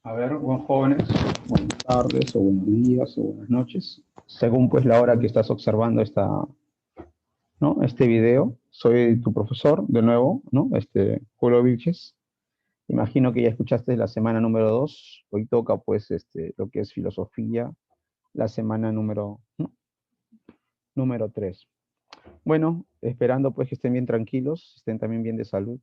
A ver, buen jóvenes, buenas tardes o buenos días o buenas noches, según pues la hora que estás observando ¿no? Este video. Soy tu profesor de nuevo, ¿no? Julio Vilches. Imagino que ya escuchaste la semana número 2. Hoy toca pues lo que es filosofía, la semana número 3. Bueno, esperando pues que estén bien tranquilos, estén también bien de salud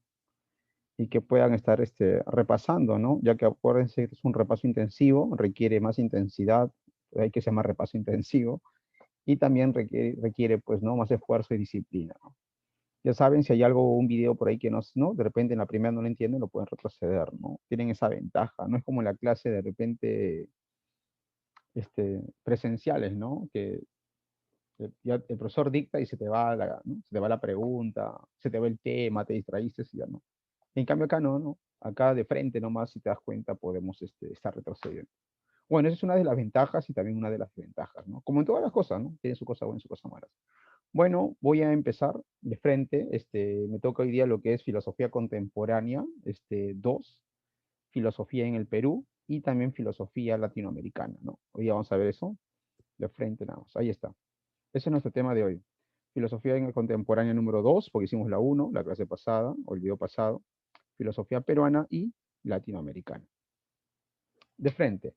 y que puedan estar repasando, ¿no? Ya que acuérdense que es un repaso intensivo, requiere más intensidad, hay que se llama repaso intensivo, y también requiere pues, ¿no? Más esfuerzo y disciplina, ¿no? Ya saben, si hay algo, un video por ahí que no, de repente en la primera no lo entienden, lo pueden retroceder, ¿no? Tienen esa ventaja, no es como en la clase de repente presenciales, ¿no? Que ya el profesor dicta y se te va ¿no? Se te va la pregunta, se te va el tema, te distraíste y ya no. En cambio acá no, ¿no? Acá de frente nomás, si te das cuenta, podemos estar retrocediendo. Bueno, esa es una de las ventajas y también una de las desventajas, ¿no? Como en todas las cosas, ¿no? Tiene su cosa buena y su cosa mala. Bueno, voy a empezar de frente. Me toca hoy día lo que es filosofía contemporánea, 2, filosofía en el Perú y también filosofía latinoamericana, ¿no? Hoy día vamos a ver eso de frente nada más. Ahí está. Ese es nuestro tema de hoy. Filosofía en el contemporánea número 2, porque hicimos la 1, la clase pasada, o el video pasado. Filosofía peruana y latinoamericana. De frente.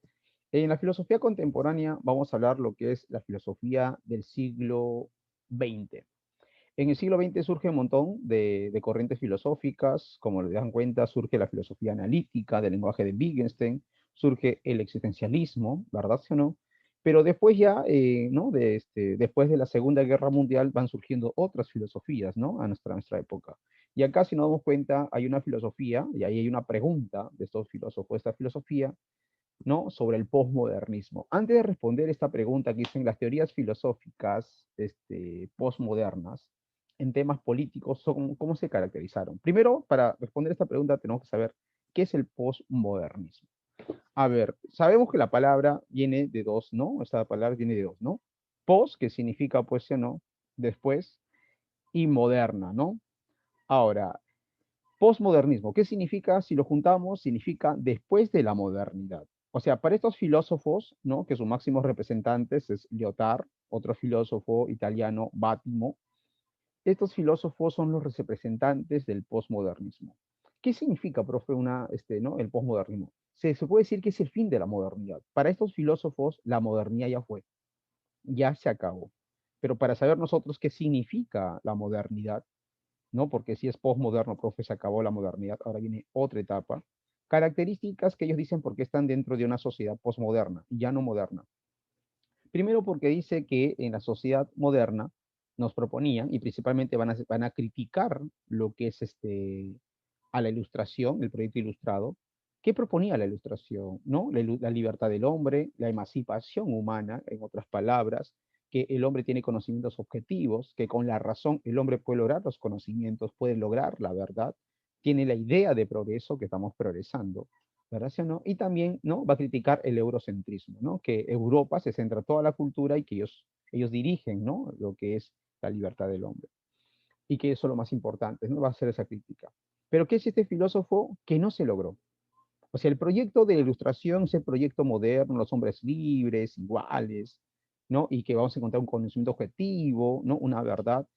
En la filosofía contemporánea vamos a hablar lo que es la filosofía del siglo XX. En el siglo XX surge un montón de corrientes filosóficas, como le dan cuenta, surge la filosofía analítica del lenguaje de Wittgenstein, surge el existencialismo, ¿verdad sí o no? Pero después ya, ¿no? Después de la Segunda Guerra Mundial van surgiendo otras filosofías, ¿no? A nuestra época. Y acá, si nos damos cuenta, hay una filosofía, y ahí hay una pregunta de estos filósofos, esta filosofía, ¿no? Sobre el posmodernismo. Antes de responder esta pregunta que dicen las teorías filosóficas posmodernas en temas políticos, ¿cómo se caracterizaron? Primero, para responder esta pregunta tenemos que saber qué es el posmodernismo. A ver, sabemos que la palabra viene de dos, ¿no? Esta palabra viene de dos, ¿no? Pos, que significa pues, ¿no? Después, y moderna, ¿no? Ahora, posmodernismo, ¿qué significa? Si lo juntamos, significa después de la modernidad. O sea, para estos filósofos, ¿no? Que sus máximos representantes es Lyotard, otro filósofo italiano, Bátimo, estos filósofos son los representantes del posmodernismo. ¿Qué significa, profe, ¿no? El posmodernismo? Se puede decir que es el fin de la modernidad. Para estos filósofos, la modernidad ya fue, ya se acabó. Pero para saber nosotros qué significa la modernidad, ¿no? Porque si es posmoderno, profe, se acabó la modernidad, ahora viene otra etapa. Características que ellos dicen porque están dentro de una sociedad posmoderna, ya no moderna. Primero porque dice que en la sociedad moderna nos proponían, y principalmente van a criticar lo que es a la ilustración, el proyecto ilustrado. ¿Qué proponía la ilustración? ¿No? La libertad del hombre, la emancipación humana, en otras palabras, que el hombre tiene conocimientos objetivos, que con la razón el hombre puede lograr los conocimientos, puede lograr la verdad, tiene la idea de progreso, que estamos progresando, ¿verdad? ¿Sí o no? Y también, ¿no? Va a criticar el eurocentrismo, ¿no? Que Europa se centra toda la cultura y que ellos dirigen, ¿no? Lo que es la libertad del hombre. Y que eso es lo más importante, ¿no? Va a ser esa crítica. Pero ¿qué es este filósofo que no se logró? O sea, el proyecto de la ilustración es el proyecto moderno, los hombres libres, iguales, ¿no? Y que vamos a encontrar un conocimiento objetivo, ¿no? Una verdad,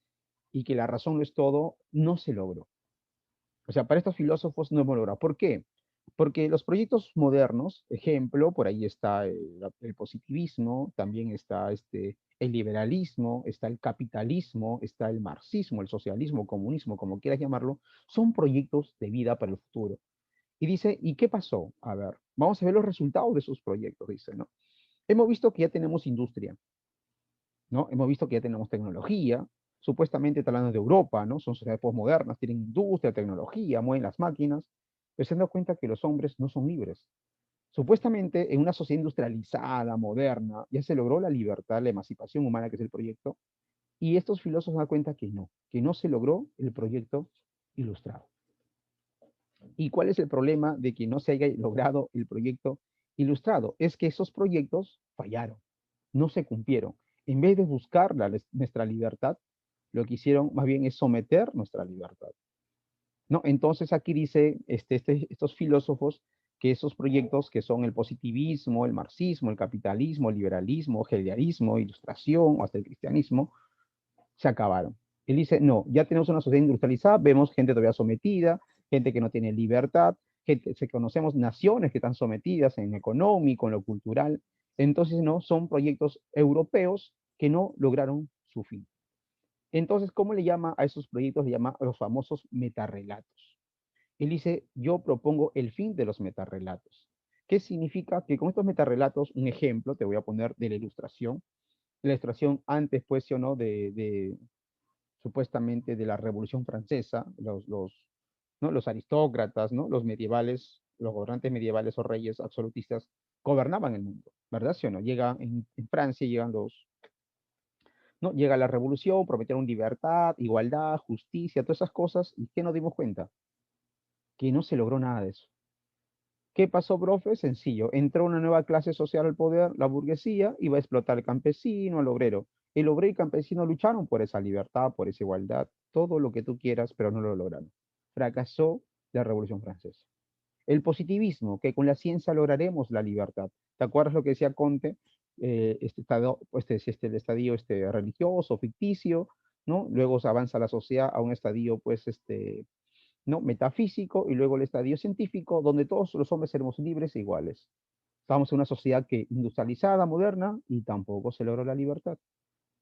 y que la razón lo es todo, no se logró. O sea, para estos filósofos no hemos logrado. ¿Por qué? Porque los proyectos modernos, ejemplo, por ahí está el positivismo, también está el liberalismo, está el capitalismo, está el marxismo, el socialismo, comunismo, como quieras llamarlo, son proyectos de vida para el futuro. Y dice, ¿y qué pasó? A ver, vamos a ver los resultados de esos proyectos, dice, ¿no? Hemos visto que ya tenemos industria, ¿no? Hemos visto que ya tenemos tecnología, supuestamente está hablando de Europa, ¿no? Son sociedades postmodernas, tienen industria, tecnología, mueven las máquinas, pero se han dado cuenta que los hombres no son libres. Supuestamente en una sociedad industrializada, moderna, ya se logró la libertad, la emancipación humana, que es el proyecto, y estos filósofos se dan cuenta que no se logró el proyecto ilustrado. ¿Y cuál es el problema de que no se haya logrado el proyecto ilustrado? Es que esos proyectos fallaron, no se cumplieron. En vez de buscar nuestra libertad, lo que hicieron más bien es someter nuestra libertad, ¿no? Entonces aquí dice estos filósofos que esos proyectos que son el positivismo, el marxismo, el capitalismo, el liberalismo, el hegelianismo, ilustración o hasta el cristianismo, se acabaron. Él dice, no, ya tenemos una sociedad industrializada, vemos gente todavía sometida, gente que no tiene libertad, gente, se conocemos naciones que están sometidas en lo económico, en lo cultural. Entonces, no, son proyectos europeos que no lograron su fin. Entonces, ¿cómo le llama a esos proyectos? Le llama a los famosos metarrelatos. Él dice, yo propongo el fin de los metarrelatos. ¿Qué significa? Que con estos metarrelatos, un ejemplo, te voy a poner de la ilustración antes, pues, ¿sí o no?, supuestamente de la Revolución Francesa, ¿no?, los aristócratas, ¿no?, los medievales, los gobernantes medievales o reyes absolutistas gobernaban el mundo, ¿verdad? ¿Sí o no? Llega en Francia, ¿no? Llega la revolución, prometieron libertad, igualdad, justicia, todas esas cosas, ¿y qué nos dimos cuenta? Que no se logró nada de eso. ¿Qué pasó, profe? Sencillo, entró una nueva clase social al poder, la burguesía, iba a explotar al campesino, al obrero. El obrero y el campesino lucharon por esa libertad, por esa igualdad, todo lo que tú quieras, pero no lo lograron. Fracasó la Revolución Francesa. El positivismo, que con la ciencia lograremos la libertad. ¿Te acuerdas lo que decía Conte? El estadio religioso, ficticio, ¿no? Luego se avanza la sociedad a un estadio, pues, ¿no?, metafísico, y luego el estadio científico, donde todos los hombres seremos libres e iguales. Estamos en una sociedad que industrializada, moderna, y tampoco se logró la libertad.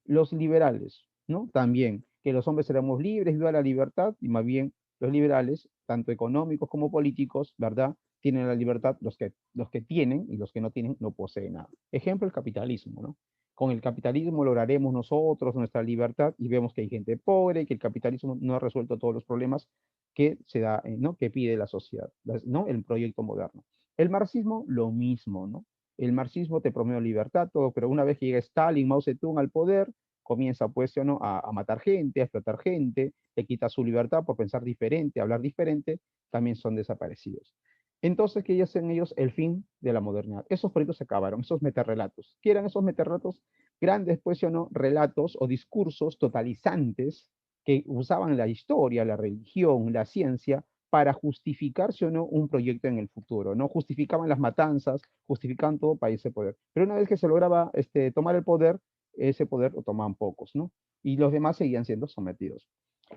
Los liberales, ¿no? También, que los hombres seremos libres, viva la libertad, y más bien los liberales, tanto económicos como políticos, ¿verdad? Tienen la libertad, los que tienen, y los que no tienen no poseen nada. Ejemplo, el capitalismo, ¿no? Con el capitalismo lograremos nosotros nuestra libertad, y vemos que hay gente pobre, que el capitalismo no ha resuelto todos los problemas que se da, ¿no?, que pide la sociedad, ¿no?, el proyecto moderno. El marxismo, lo mismo, ¿no? El marxismo te promete libertad, todo, pero una vez que llega Stalin, Mao Zedong al poder, comienza, pues, ¿no?, a matar gente, a explotar gente, le quita su libertad por pensar diferente, hablar diferente, también son desaparecidos. Entonces, ¿qué hacen ellos? El fin de la modernidad. Esos proyectos se acabaron, esos metarrelatos. ¿Qué eran esos metarrelatos? Grandes, pues, ¿sí o no?, relatos o discursos totalizantes que usaban la historia, la religión, la ciencia, para justificarse o no un proyecto en el futuro, ¿no? Justificaban las matanzas, justificaban todo para ese poder. Pero una vez que se lograba tomar el poder, ese poder lo tomaban pocos, ¿no? Y los demás seguían siendo sometidos.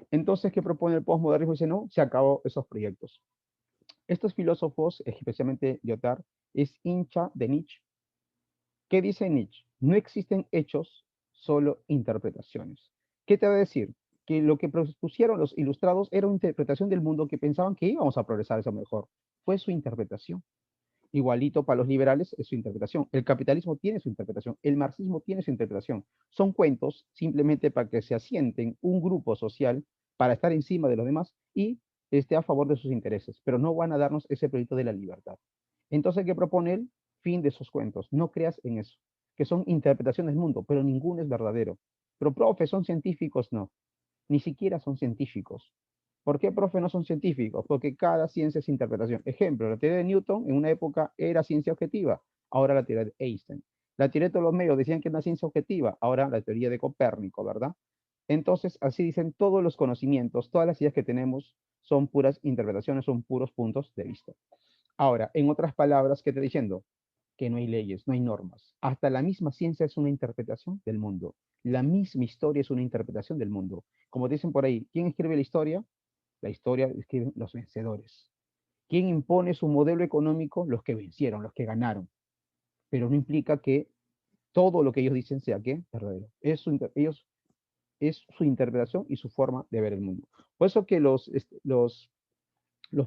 Entonces, ¿qué propone el postmodernismo? Dice, no, se acabó esos proyectos. Estos filósofos, especialmente Lyotard, es hincha de Nietzsche. ¿Qué dice Nietzsche? No existen hechos, solo interpretaciones. ¿Qué te va a decir? Que lo que propusieron los ilustrados era una interpretación del mundo que pensaban que íbamos a progresar eso mejor. Fue su interpretación. Igualito para los liberales es su interpretación. El capitalismo tiene su interpretación. El marxismo tiene su interpretación. Son cuentos simplemente para que se asienten un grupo social para estar encima de los demás y esté a favor de sus intereses, pero no van a darnos ese proyecto de la libertad. Entonces, ¿qué propone él? Fin de esos cuentos. No creas en eso, que son interpretaciones del mundo, pero ninguno es verdadero. Pero, profe, ¿son científicos? No, ni siquiera son científicos. ¿Por qué, profe, no son científicos? Porque cada ciencia es interpretación. Ejemplo, la teoría de Newton en una época era ciencia objetiva, ahora la teoría de Einstein. La teoría de Ptolomeo decían que era una ciencia objetiva, ahora la teoría de Copérnico, ¿verdad? Entonces, así dicen todos los conocimientos, todas las ideas que tenemos son puras interpretaciones, son puros puntos de vista. Ahora, en otras palabras, ¿qué estoy diciendo? Que no hay leyes, no hay normas. Hasta la misma ciencia es una interpretación del mundo. La misma historia es una interpretación del mundo. Como dicen por ahí, ¿quién escribe la historia? La historia escriben los vencedores. ¿Quién impone su modelo económico? Los que vencieron, los que ganaron. Pero no implica que todo lo que ellos dicen sea ¿qué? Verdadero. Es su interpretación y su forma de ver el mundo. Por eso que los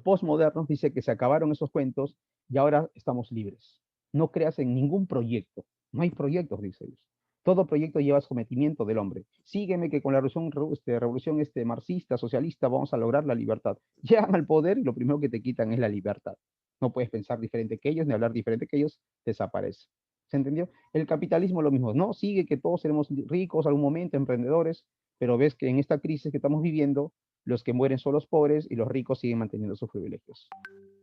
postmodernos dicen que se acabaron esos cuentos y ahora estamos libres. No creas en ningún proyecto. No hay proyectos, dice ellos. Todo proyecto lleva sometimiento del hombre. Sígueme que con la revolución marxista, socialista, vamos a lograr la libertad. Llegan al poder y lo primero que te quitan es la libertad. No puedes pensar diferente que ellos, ni hablar diferente que ellos, desaparece. ¿Se entendió? El capitalismo lo mismo, ¿no? Sigue que todos seremos ricos algún momento, emprendedores, pero ves que en esta crisis que estamos viviendo, los que mueren son los pobres y los ricos siguen manteniendo sus privilegios.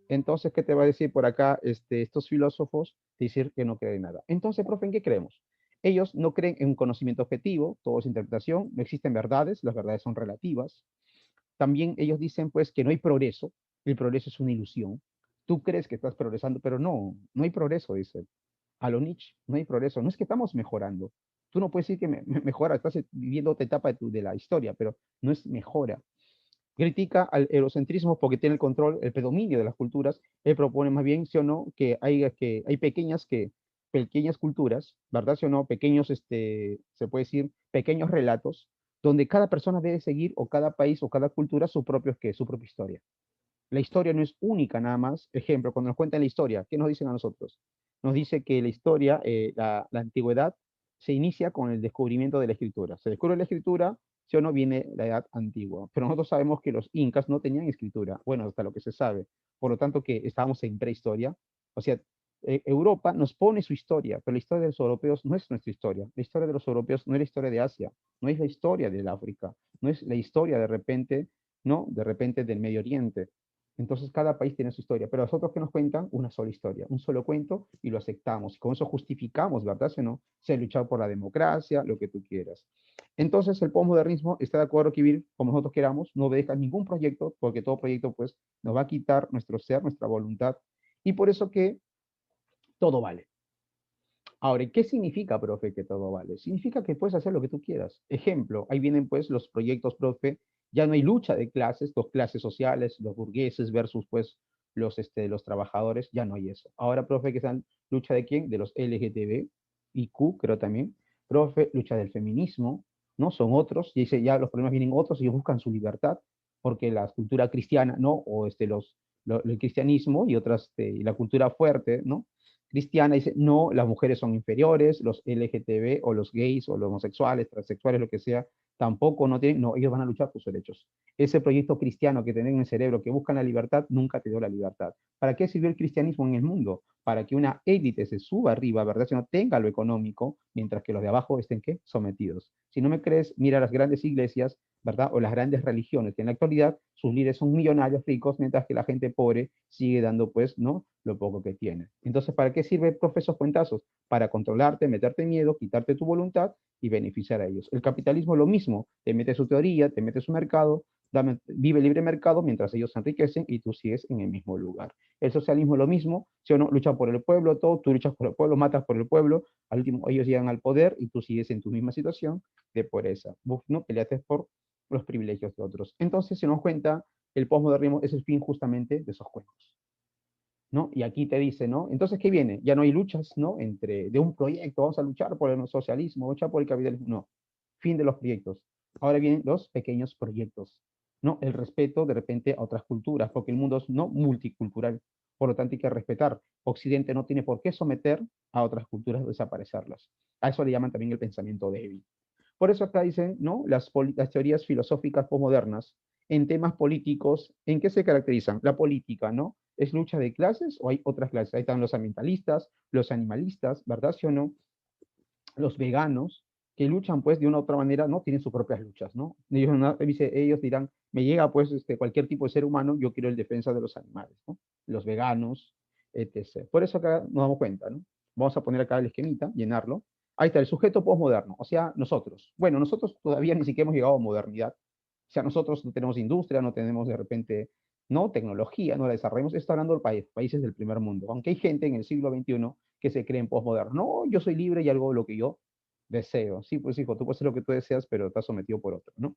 Entonces, ¿qué te va a decir por acá estos filósofos? Decir que no creen en nada. Entonces, profe, ¿en qué creemos? Ellos no creen en un conocimiento objetivo, todo es interpretación, no existen verdades, las verdades son relativas. También ellos dicen, pues, que no hay progreso, el progreso es una ilusión. Tú crees que estás progresando, pero no, no hay progreso, dice. A lo Nietzsche, no hay progreso. No es que estamos mejorando. Tú no puedes decir que mejora, estás viviendo otra etapa de la historia, pero no es mejora. Critica al eurocentrismo porque tiene el control, el predominio de las culturas. Él propone más bien, sí o no, que hay pequeñas culturas, ¿verdad? Sí o no, pequeños, se puede decir, pequeños relatos, donde cada persona debe seguir, o cada país o cada cultura, su propia historia. La historia no es única nada más. Ejemplo, cuando nos cuentan la historia, ¿qué nos dicen a nosotros? Nos dice que la historia, la antigüedad, se inicia con el descubrimiento de la escritura. Se descubre la escritura, si o no, viene la edad antigua. Pero nosotros sabemos que los incas no tenían escritura. Bueno, hasta lo que se sabe. Por lo tanto, que estábamos en prehistoria. O sea, Europa nos pone su historia, pero la historia de los europeos no es nuestra historia. La historia de los europeos no es la historia de Asia, no es la historia del África, no es la historia de repente, ¿no? De repente del Medio Oriente. Entonces cada país tiene su historia, pero nosotros que nos cuentan una sola historia, un solo cuento y lo aceptamos. Y con eso justificamos, ¿verdad? Si no, se ha luchado por la democracia, lo que tú quieras. Entonces el posmodernismo está de acuerdo que vivir como nosotros queramos, no obedezca ningún proyecto, porque todo proyecto pues nos va a quitar nuestro ser, nuestra voluntad. Y por eso que todo vale. Ahora, ¿qué significa, profe, que todo vale? Significa que puedes hacer lo que tú quieras. Ejemplo, ahí vienen pues los proyectos, profe, ya no hay lucha de clases, dos clases sociales, los burgueses versus pues los trabajadores, ya no hay eso. Ahora, profe, ¿que están lucha de quién? De los LGTB y Q, creo también. Profe, lucha del feminismo, ¿no? Son otros, y dice, ya los problemas vienen otros, y ellos buscan su libertad, porque la cultura cristiana, ¿no? O el cristianismo y otras, la cultura fuerte, ¿no? Cristiana dice, no, las mujeres son inferiores, los LGTB o los gays o los homosexuales, transexuales, lo que sea, tampoco no tienen, no, ellos van a luchar por sus derechos. Ese proyecto cristiano que tienen en el cerebro, que buscan la libertad, nunca te dio la libertad. ¿Para qué sirvió el cristianismo en el mundo? Para que una élite se suba arriba, ¿verdad? Si no tenga lo económico, mientras que los de abajo estén, ¿qué? Sometidos. Si no me crees, mira las grandes iglesias, ¿verdad? O las grandes religiones, que en la actualidad sus líderes son millonarios ricos, mientras que la gente pobre sigue dando, pues, ¿no? Lo poco que tiene. Entonces, ¿para qué sirve, profesos cuentazos? Para controlarte, meterte miedo, quitarte tu voluntad y beneficiar a ellos. El capitalismo es lo mismo, te mete su teoría, te mete su mercado, vive libre mercado mientras ellos se enriquecen y tú sigues en el mismo lugar. El socialismo es lo mismo, si o no, lucha por el pueblo, todo, tú luchas por el pueblo, matas por el pueblo, al último ellos llegan al poder y tú sigues en tu misma situación de pobreza. Vos no peleaste por los privilegios de otros. Entonces, si nos cuenta, el posmodernismo es el fin justamente de esos cuentos. ¿No? Y aquí te dice, ¿no? Entonces, ¿qué viene? Ya no hay luchas, ¿no? De un proyecto, vamos a luchar por el socialismo, luchar por el capitalismo, no. Fin de los proyectos. Ahora vienen los pequeños proyectos, ¿no? El respeto de repente a otras culturas, porque el mundo es no multicultural, por lo tanto hay que respetar. Occidente no tiene por qué someter a otras culturas o desaparecerlas. A eso le llaman también el pensamiento débil. Por eso acá dicen, ¿no? Las teorías filosóficas postmodernas en temas políticos, ¿en qué se caracterizan? La política, ¿no? ¿Es lucha de clases o hay otras clases? Ahí están los ambientalistas, los animalistas, ¿verdad? ¿Sí o no? Los veganos, que luchan pues de una u otra manera, ¿no? Tienen sus propias luchas, ¿no? Ellos dirán, me llega pues cualquier tipo de ser humano, yo quiero el defensa de los animales, ¿no? Los veganos, etc. Por eso acá nos damos cuenta, ¿no? Vamos a poner acá el esquemita, llenarlo. Ahí está, el sujeto postmoderno, o sea, nosotros. Bueno, nosotros todavía ni siquiera hemos llegado a modernidad. O sea, nosotros no tenemos industria, no tenemos de repente, no tecnología, no la desarrollamos. Está hablando de países del primer mundo. Aunque hay gente en el siglo XXI que se creen postmodernos. No, yo soy libre y hago lo que yo deseo. Sí, pues hijo, tú puedes hacer lo que tú deseas, pero estás sometido por otro, ¿no?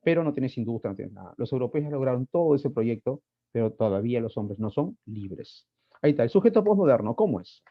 Pero no tienes industria, no tienes nada. Los europeos lograron todo ese proyecto, pero todavía los hombres no son libres. Ahí está, el sujeto postmoderno, ¿cómo es?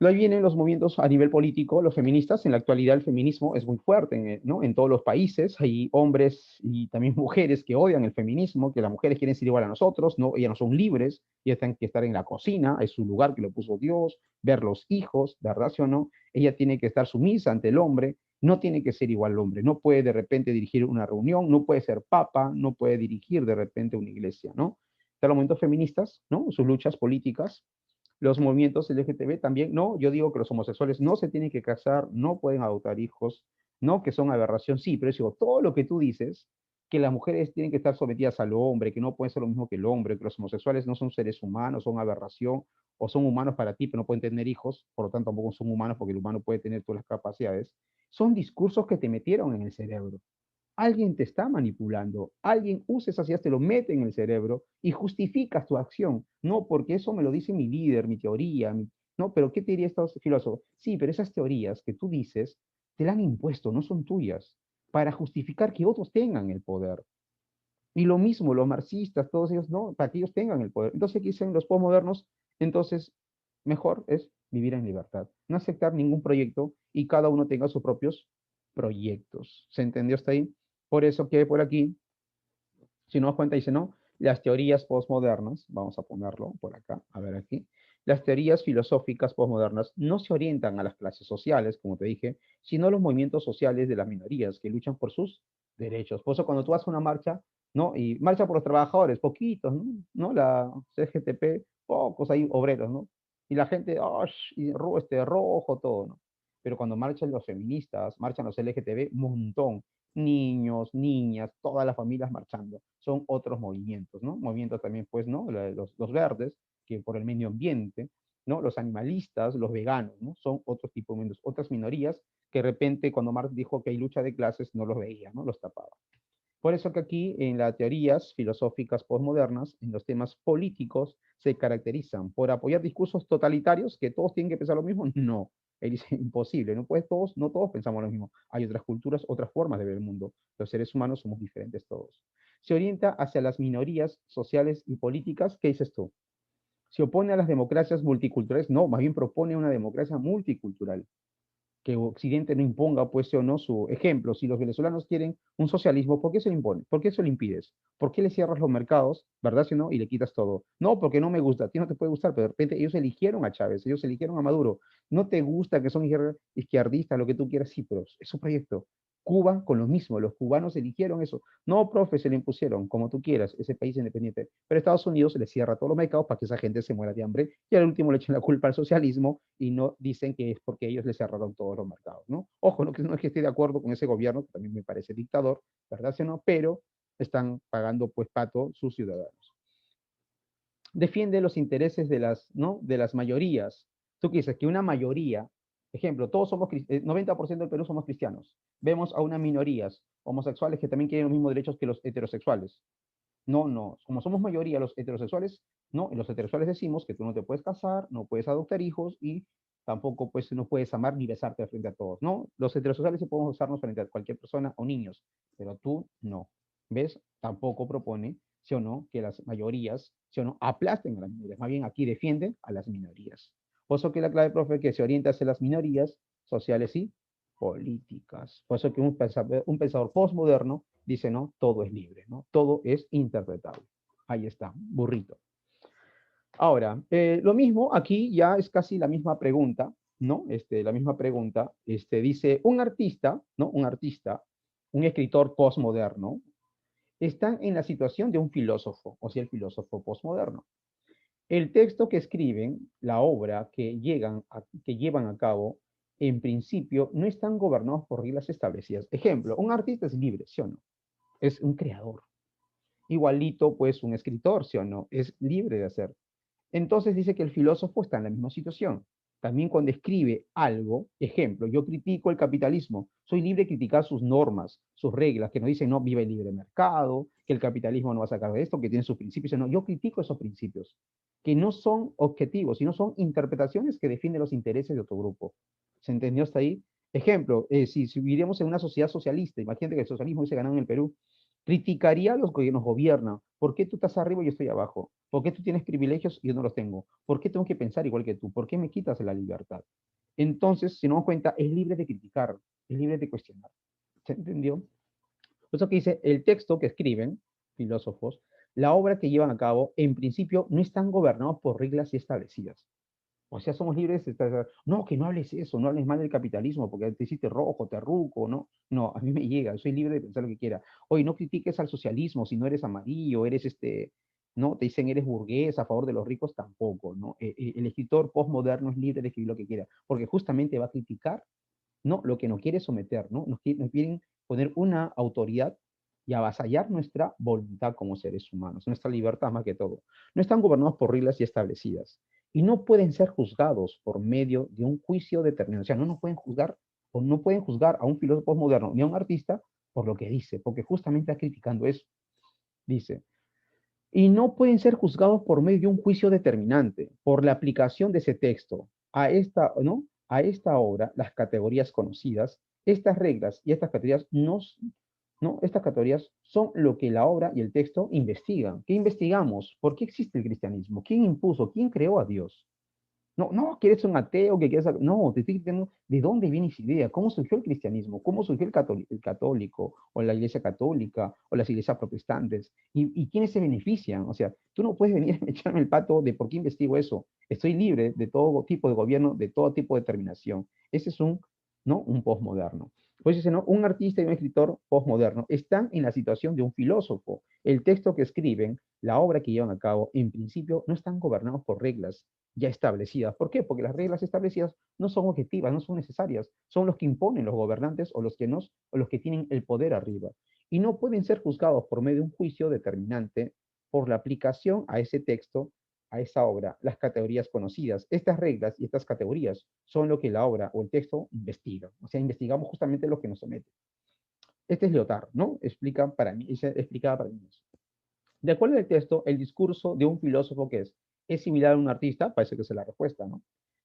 Ahí vienen los movimientos a nivel político, los feministas. En la actualidad el feminismo es muy fuerte, ¿no? En todos los países hay hombres y también mujeres que odian el feminismo, que las mujeres quieren ser igual a nosotros, ¿no? Ellas no son libres, ellas tienen que estar en la cocina, es su lugar que lo puso Dios, ver los hijos, ¿verdad sí o no? Ella tiene que estar sumisa ante el hombre, no tiene que ser igual al hombre, no puede de repente dirigir una reunión, no puede ser papa, no puede dirigir de repente una iglesia, ¿no? Están los movimientos feministas, ¿no? Sus luchas políticas, los movimientos LGTB también, no, yo digo que los homosexuales no se tienen que casar, no pueden adoptar hijos, no que son aberración, sí, pero digo, todo lo que tú dices, que las mujeres tienen que estar sometidas al hombre, que no pueden ser lo mismo que el hombre, que los homosexuales no son seres humanos, son aberración, o son humanos para ti, pero no pueden tener hijos, por lo tanto tampoco son humanos porque el humano puede tener todas las capacidades, son discursos que te metieron en el cerebro. alguien te está manipulando, alguien usa esas ideas, te lo mete en el cerebro y justificas tu acción. No, porque eso me lo dice mi líder, mi teoría, no, pero ¿qué te diría estos filósofos? Sí, pero esas teorías que tú dices te las han impuesto, no son tuyas, para justificar que otros tengan el poder. Y lo mismo, los marxistas, todos ellos, no, para que ellos tengan el poder. Entonces, aquí dicen los postmodernos, entonces, mejor es vivir en libertad, no aceptar ningún proyecto y cada uno tenga sus propios proyectos. ¿Se entendió hasta ahí? Por eso que por aquí, si nos das cuenta, dice, no, las teorías postmodernas, vamos a ponerlo por acá, a ver aquí, las teorías filosóficas postmodernas no se orientan a las clases sociales, como te dije, sino a los movimientos sociales de las minorías que luchan por sus derechos. Por eso cuando tú haces una marcha, ¿no? Y marcha por los trabajadores, poquitos, ¿no? ¿No? La CGTP, pocos ahí obreros, ¿no? Y la gente, oh, y rojo, todo, ¿no? Pero cuando marchan los feministas, marchan los LGTB, un montón, niños, niñas, todas las familias marchando. Son otros movimientos, ¿no? Movimientos también, pues, ¿no? Los verdes, que por el medio ambiente, ¿no? Los animalistas, los veganos, ¿no? Son otros tipos de movimientos, otras minorías que de repente cuando Marx dijo que hay lucha de clases no los veía, ¿no? Los tapaba. Por eso que aquí en las teorías filosóficas postmodernas, en los temas políticos, se caracterizan por apoyar discursos totalitarios, que todos tienen que pensar lo mismo. No, él dice imposible, no, pues todos, no todos pensamos lo mismo. Hay otras culturas, otras formas de ver el mundo. Los seres humanos somos diferentes todos. Se orienta hacia las minorías sociales y políticas. ¿Qué dices tú? ¿Se opone a las democracias multiculturales? No, más bien propone una democracia multicultural que Occidente no imponga, pues, o no, su ejemplo. Si los venezolanos quieren un socialismo, ¿por qué se lo impone? ¿Por qué se lo impides? ¿Por qué le cierras los mercados, verdad, si no, y le quitas todo? No, porque no me gusta, a ti no te puede gustar, pero de repente ellos eligieron a Chávez, ellos eligieron a Maduro. No te gusta que son izquierdistas, lo que tú quieras, sí, pero es su proyecto. Cuba con lo mismo, los cubanos eligieron eso. No, profe, se le impusieron, como tú quieras, ese país independiente. Pero Estados Unidos le cierra todos los mercados para que esa gente se muera de hambre y al último le echan la culpa al socialismo y no dicen que es porque ellos le cerraron todos los mercados, ¿no? Ojo, no es que esté de acuerdo con ese gobierno, que también me parece dictador, ¿verdad? ¿Sí o no? Pero están pagando pues pato sus ciudadanos. Defiende los intereses de las, ¿no? De las mayorías. Tú qué dices que una mayoría, ejemplo, todos somos, 90% del Perú somos cristianos. Vemos a unas minorías homosexuales que también quieren los mismos derechos que los heterosexuales. No, no, como somos mayoría los heterosexuales, no, los heterosexuales decimos que tú no te puedes casar, no puedes adoptar hijos y tampoco pues no puedes amar ni besarte frente a todos, ¿no? Los heterosexuales sí podemos usarnos frente a cualquier persona o niños, pero tú no. ¿Ves? Tampoco propone, sí o no, que las mayorías, sí o no, aplasten a las minorías, más bien aquí defienden a las minorías. Por eso que la clave, profe, que se orienta hacia las minorías sociales y políticas. Por eso que un pensador postmoderno dice, no, todo es libre, ¿no? Todo es interpretable. Ahí está, burrito. Ahora, lo mismo, aquí ya es casi la misma pregunta, ¿no? La misma pregunta, dice, un artista, ¿no? Un artista, un escritor postmoderno, está en la situación de un filósofo, o sea, el filósofo postmoderno. El texto que escriben, la obra que llevan a cabo, en principio, no están gobernados por reglas establecidas. Ejemplo, un artista es libre, ¿sí o no? Es un creador. Igualito, pues, un escritor, ¿sí o no? Es libre de hacer. Entonces dice que el filósofo está en la misma situación. También cuando escribe algo, ejemplo, yo critico el capitalismo, soy libre de criticar sus normas, sus reglas, que nos dicen, no, vive el libre mercado, que el capitalismo no va a sacar de esto, que tiene sus principios. No, yo critico esos principios, que no son objetivos, sino son interpretaciones que defienden los intereses de otro grupo. ¿Se entendió hasta ahí? Ejemplo, si viviéramos en una sociedad socialista, imagínate que el socialismo se ganó en el Perú, criticaría a los que nos gobiernan. ¿Por qué tú estás arriba y yo estoy abajo? ¿Por qué tú tienes privilegios y yo no los tengo? ¿Por qué tengo que pensar igual que tú? ¿Por qué me quitas la libertad? Entonces, si nos damos cuenta, es libre de criticar, es libre de cuestionar. ¿Se entendió? Por eso que dice, el texto que escriben filósofos, la obra que llevan a cabo, en principio, no están gobernados por reglas establecidas. O sea, somos libres de estar, no, que no hables eso, no hables mal del capitalismo, porque te hiciste rojo, terruco, ¿no? No, a mí me llega, soy libre de pensar lo que quiera. Oye, no critiques al socialismo si no eres amarillo, eres ¿no? Te dicen eres burgués, a favor de los ricos, tampoco, ¿no? El escritor postmoderno es libre de escribir lo que quiera, porque justamente va a criticar, ¿no? Lo que nos quiere someter, ¿no? Nos quieren poner una autoridad y avasallar nuestra voluntad como seres humanos, nuestra libertad más que todo. No están gobernados por reglas ya establecidas y no pueden ser juzgados por medio de un juicio determinado. O sea, no nos pueden juzgar o no pueden juzgar a un filósofo moderno ni a un artista por lo que dice, porque justamente está criticando eso. Dice, y no pueden ser juzgados por medio de un juicio determinante, por la aplicación de ese texto a esta, ¿no? A esta obra, las categorías conocidas, estas reglas y estas categorías ¿no? Estas categorías son lo que la obra y el texto investigan. ¿Qué investigamos? ¿Por qué existe el cristianismo? ¿Quién impuso? ¿Quién creó a Dios? No, no, que eres un ateo, que quieres... No, te estoy diciendo de dónde viene esa idea, cómo surgió el cristianismo, cómo surgió el católico, o la iglesia católica, o las iglesias protestantes, y quiénes se benefician. O sea, tú no puedes venir a echarme el pato de por qué investigo eso. Estoy libre de todo tipo de gobierno, de todo tipo de determinación. Ese es ¿no? Un posmoderno. Pues dice, ¿no? Un artista y un escritor posmoderno están en la situación de un filósofo. El texto que escriben, la obra que llevan a cabo, en principio, no están gobernados por reglas ya establecidas. ¿Por qué? Porque las reglas establecidas no son objetivas, no son necesarias, son los que imponen los gobernantes o o los que tienen el poder arriba. Y no pueden ser juzgados por medio de un juicio determinante por la aplicación a ese texto, a esa obra, las categorías conocidas. Estas reglas y estas categorías son lo que la obra o el texto investiga. O sea, investigamos justamente lo que nos somete. Este es Lyotard, ¿no? Explica para mí, explicaba para mí eso. De acuerdo al texto, el discurso de un filósofo que es similar a un artista, parece que es la respuesta, ¿no?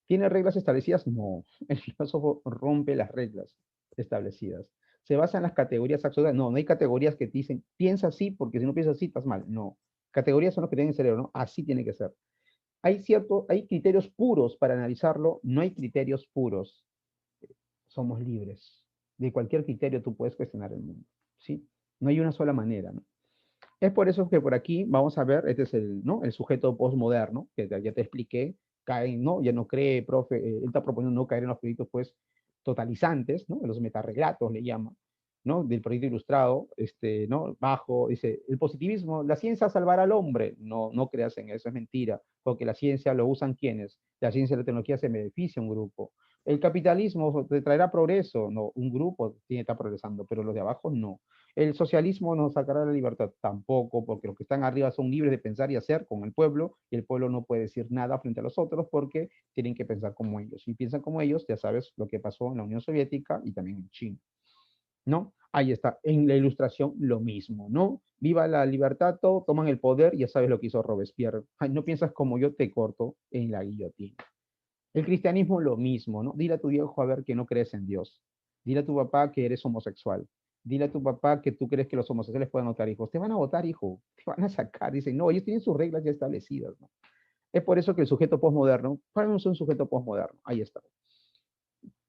¿Tiene reglas establecidas? No. El filósofo rompe las reglas establecidas. ¿Se basa en las categorías absolutas? No, no hay categorías que te dicen, piensa así, porque si no piensas así, estás mal. No. Categorías son los que tienen el cerebro, ¿no? Así tiene que ser. Hay criterios puros para analizarlo, no hay criterios puros. Somos libres. De cualquier criterio tú puedes cuestionar el mundo, ¿sí? No hay una sola manera, ¿no? Es por eso que por aquí vamos a ver, este es ¿no? El sujeto postmoderno, que ya te expliqué, cae, ¿no? Ya no cree, profe, él está proponiendo no caer en los proyectos, pues, totalizantes, ¿no? En los metarrelatos le llama, ¿no? Del proyecto ilustrado, ¿no? Bajo, dice, el positivismo, la ciencia salvará al hombre. No, no creas en eso, es mentira, porque la ciencia lo usan quienes, la ciencia y la tecnología se beneficia a un grupo. El capitalismo te traerá progreso, no, un grupo tiene que estar progresando, pero los de abajo no. El socialismo nos sacará la libertad, tampoco, porque los que están arriba son libres de pensar y hacer con el pueblo, y el pueblo no puede decir nada frente a los otros porque tienen que pensar como ellos. Si piensan como ellos, ya sabes lo que pasó en la Unión Soviética y también en China, ¿no? Ahí está, en la ilustración lo mismo, ¿no? Viva la libertad, todo, toman el poder, ya sabes lo que hizo Robespierre. Ay, no piensas como yo, te corto en la guillotina. El cristianismo lo mismo, ¿no? Dile a tu viejo a ver que no crees en Dios. Dile a tu papá que eres homosexual. Dile a tu papá que tú crees que los homosexuales pueden votar hijos. Te van a votar, hijo. Te van a sacar. Dicen, no, ellos tienen sus reglas ya establecidas, ¿no? Es por eso que el sujeto postmoderno, ¿cuál es un sujeto postmoderno? Ahí está.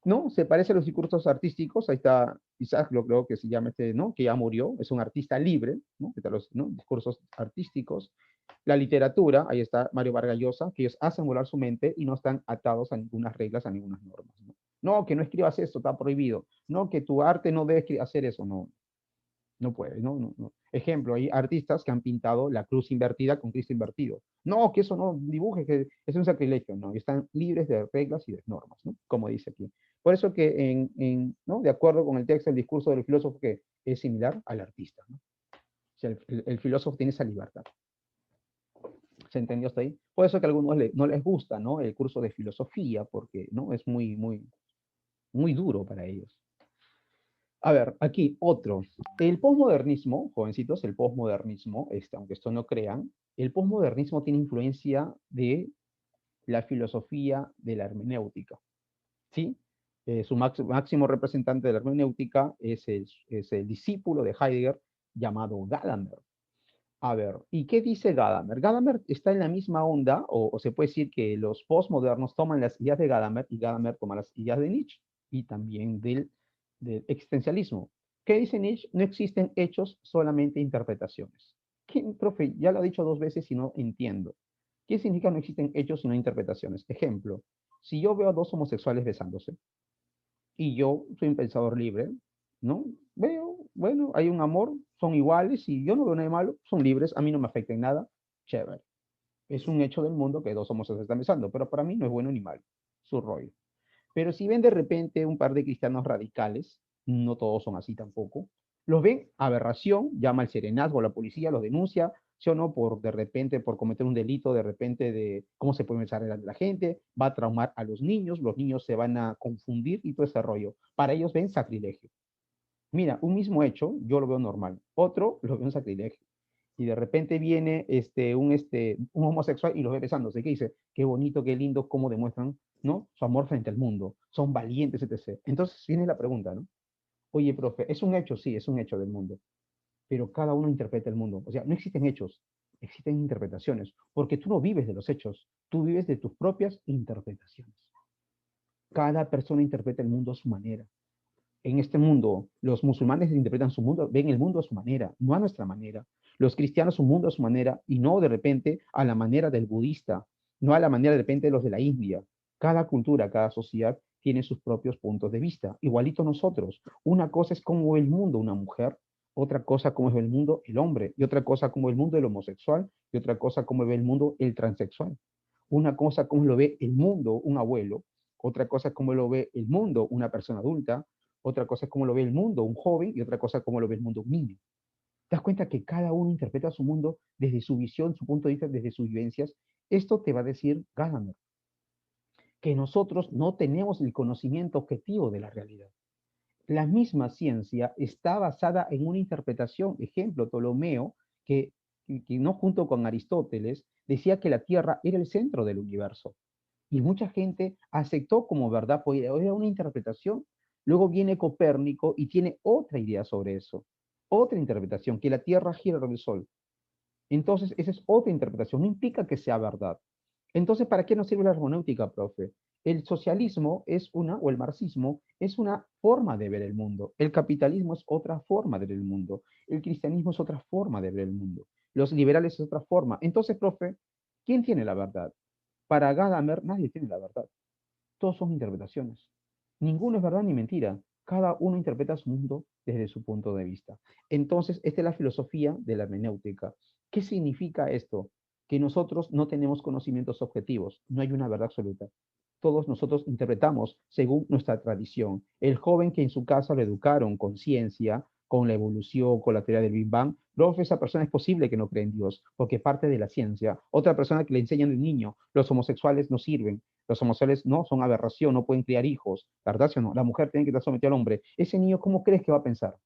¿No? Se parece a los discursos artísticos, ahí está Isaac, lo creo que se llama ¿no? Que ya murió, es un artista libre, ¿no? Está los, ¿no? Discursos artísticos. La literatura, ahí está Mario Vargas Llosa, que ellos hacen volar su mente y no están atados a ninguna reglas, a ninguna normas, ¿no? No, que no escribas esto, está prohibido. No, que tu arte no debe hacer eso, no. No puedes, no, no, no. Ejemplo, hay artistas que han pintado la cruz invertida con Cristo invertido. No, que eso no dibuje, que es un sacrilegio, no. Están libres de reglas y de normas, ¿no? Como dice aquí. Por eso que, ¿no? De acuerdo con el texto, el discurso del filósofo que es similar al artista, ¿no? O sea, el filósofo tiene esa libertad. ¿Se entendió hasta ahí? Por eso que a algunos no les gusta, ¿no? El curso de filosofía, porque, ¿no? Es muy, muy, muy duro para ellos. A ver, aquí otro. El posmodernismo, jovencitos, el posmodernismo, aunque esto no crean, el posmodernismo tiene influencia de la filosofía de la hermenéutica, ¿sí? Su máximo representante de la hermenéutica es el discípulo de Heidegger llamado Gadamer. A ver, ¿y qué dice Gadamer? Gadamer está en la misma onda, o se puede decir que los postmodernos toman las ideas de Gadamer y Gadamer toma las ideas de Nietzsche y también del existencialismo. ¿Qué dice Nietzsche? No existen hechos, solamente interpretaciones. ¿Quién, profe? Ya lo ha dicho dos veces y no entiendo. ¿Qué significa no existen hechos sino interpretaciones? Ejemplo, si yo veo a dos homosexuales besándose, y yo soy un pensador libre, ¿no? Veo, bueno, hay un amor, son iguales y yo no veo nada de malo, son libres, a mí no me afecta en nada, chévere. Es un hecho del mundo que dos homosexuales están besando, pero para mí no es bueno ni malo, su rollo. Pero si ven de repente un par de cristianos radicales, no todos son así tampoco, los ven aberración, llama al serenazgo a la policía, los denuncia, sí o no, por de repente, por cometer un delito, de repente de cómo se puede pensar la gente, va a traumar a los niños se van a confundir y todo ese rollo. Para ellos ven sacrilegio. Mira, un mismo hecho, yo lo veo normal, otro lo veo un sacrilegio. Y de repente viene un homosexual y los ve besándose, que dice, qué bonito, qué lindo, cómo demuestran, ¿no? Su amor frente al mundo, son valientes, etc. Entonces viene la pregunta, ¿no? Oye, profe, es un hecho, sí, es un hecho del mundo, pero cada uno interpreta el mundo. O sea, no existen hechos, existen interpretaciones, porque tú no vives de los hechos, tú vives de tus propias interpretaciones. Cada persona interpreta el mundo a su manera. En este mundo, los musulmanes interpretan su mundo, ven el mundo a su manera, no a nuestra manera. Los cristianos su mundo a su manera y no de repente a la manera del budista, no a la manera de repente de los de la India. Cada cultura, cada sociedad tiene sus propios puntos de vista. Igualito nosotros. Una cosa es cómo ve el mundo una mujer, otra cosa cómo ve el mundo el hombre, y otra cosa cómo ve el mundo el homosexual, y otra cosa cómo ve el mundo el transexual. Una cosa cómo lo ve el mundo un abuelo, otra cosa es cómo lo ve el mundo una persona adulta, otra cosa es cómo lo ve el mundo un joven y otra cosa es cómo lo ve el mundo un niño. ¿Te das cuenta que cada uno interpreta su mundo desde su visión, su punto de vista, desde sus vivencias? Esto te va a decir Gadamer, que nosotros no tenemos el conocimiento objetivo de la realidad. La misma ciencia está basada en una interpretación. Ejemplo, Ptolomeo, que no junto con Aristóteles, decía que la Tierra era el centro del universo. Y mucha gente aceptó como verdad, pues era una interpretación. Luego viene Copérnico y tiene otra idea sobre eso, otra interpretación, que la Tierra gira alrededor del Sol. Entonces, esa es otra interpretación, no implica que sea verdad. Entonces, ¿para qué nos sirve la hermenéutica, profe? El socialismo es una, o el marxismo, es una forma de ver el mundo. El capitalismo es otra forma de ver el mundo. El cristianismo es otra forma de ver el mundo. Los liberales es otra forma. Entonces, profe, ¿quién tiene la verdad? Para Gadamer, nadie tiene la verdad. Todos son interpretaciones. Ninguno es verdad ni mentira. Cada uno interpreta su mundo desde su punto de vista. Entonces, esta es la filosofía de la hermenéutica. ¿Qué significa esto? Que nosotros no tenemos conocimientos objetivos, no hay una verdad absoluta. Todos nosotros interpretamos según nuestra tradición. El joven que en su casa lo educaron con ciencia, con la evolución, con la teoría del Big Bang, luego esa persona es posible que no cree en Dios, porque parte de la ciencia. Otra persona que le enseñan de niño, los homosexuales no sirven, los homosexuales no son aberración, no pueden criar hijos, ¿verdad? ¿Sí o no? La mujer tiene que estar sometida al hombre. Ese niño, ¿cómo crees que va a pensar?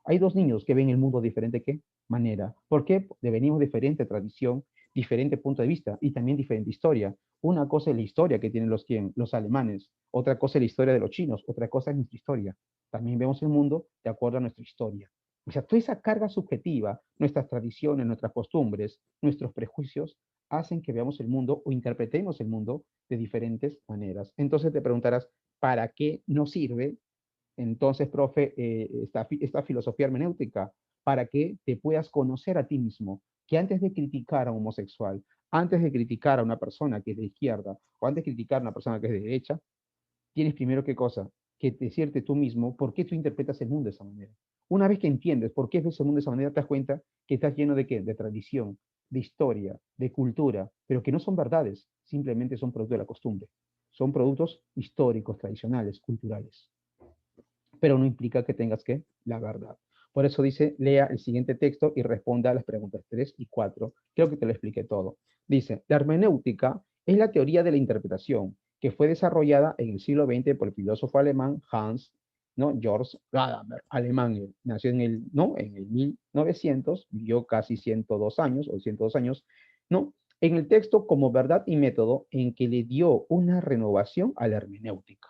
Hay dos niños que ven el mundo de diferente ¿qué? Manera. ¿Por qué? Porque venimos de diferente tradición, diferente punto de vista y también diferente historia. Una cosa es la historia que tienen los alemanes, otra cosa es la historia de los chinos, otra cosa es nuestra historia. También vemos el mundo de acuerdo a nuestra historia. O sea, toda esa carga subjetiva, nuestras tradiciones, nuestras costumbres, nuestros prejuicios, hacen que veamos el mundo o interpretemos el mundo de diferentes maneras. Entonces te preguntarás, ¿para qué nos sirve entonces, profe, esta filosofía hermenéutica para que te puedas conocer a ti mismo, que antes de criticar a un homosexual, antes de criticar a una persona que es de izquierda o antes de criticar a una persona que es de derecha, tienes primero qué cosa, que decirte tú mismo por qué tú interpretas el mundo de esa manera. Una vez que entiendes por qué ves el mundo de esa manera, te das cuenta que estás lleno de qué, de tradición, de historia, de cultura, pero que no son verdades, simplemente son productos de la costumbre. Son productos históricos, tradicionales, culturales, pero no implica que tengas que la verdad. Por eso dice, lea el siguiente texto y responda a las preguntas 3 y 4. Creo que te lo expliqué todo. Dice, la hermenéutica es la teoría de la interpretación que fue desarrollada en el siglo XX por el filósofo alemán Hans, ¿no? George Gadamer, alemán, nació en el 1900, vivió casi 102 años o 102 años, ¿no? En el texto como verdad y método en que le dio una renovación a la hermenéutica.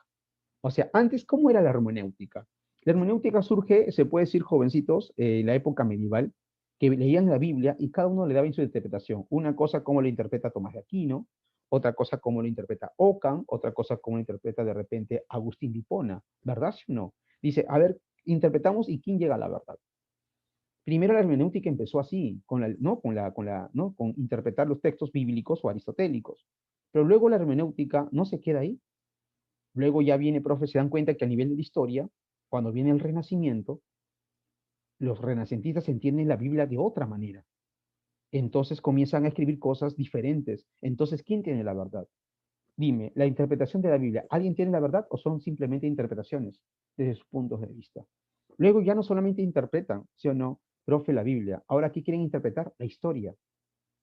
O sea, antes, ¿cómo era la hermenéutica? La hermenéutica surge, se puede decir, jovencitos, en la época medieval, que leían la Biblia y cada uno le daba su interpretación. Una cosa cómo lo interpreta Tomás de Aquino, otra cosa cómo lo interpreta Ockham, otra cosa cómo lo interpreta de repente Agustín de Hipona, ¿verdad sí o no? Dice, a ver, interpretamos y quién llega a la verdad. Primero la hermenéutica empezó así, con interpretar los textos bíblicos o aristotélicos. Pero luego la hermenéutica no se queda ahí. Luego ya viene, profe, se dan cuenta que a nivel de la historia, cuando viene el Renacimiento, los renacentistas entienden la Biblia de otra manera. Entonces comienzan a escribir cosas diferentes. Entonces, ¿quién tiene la verdad? Dime, la interpretación de la Biblia, ¿alguien tiene la verdad o son simplemente interpretaciones desde sus puntos de vista? Luego ya no solamente interpretan, sí o no, profe, la Biblia. Ahora, ¿qué quieren interpretar? La historia.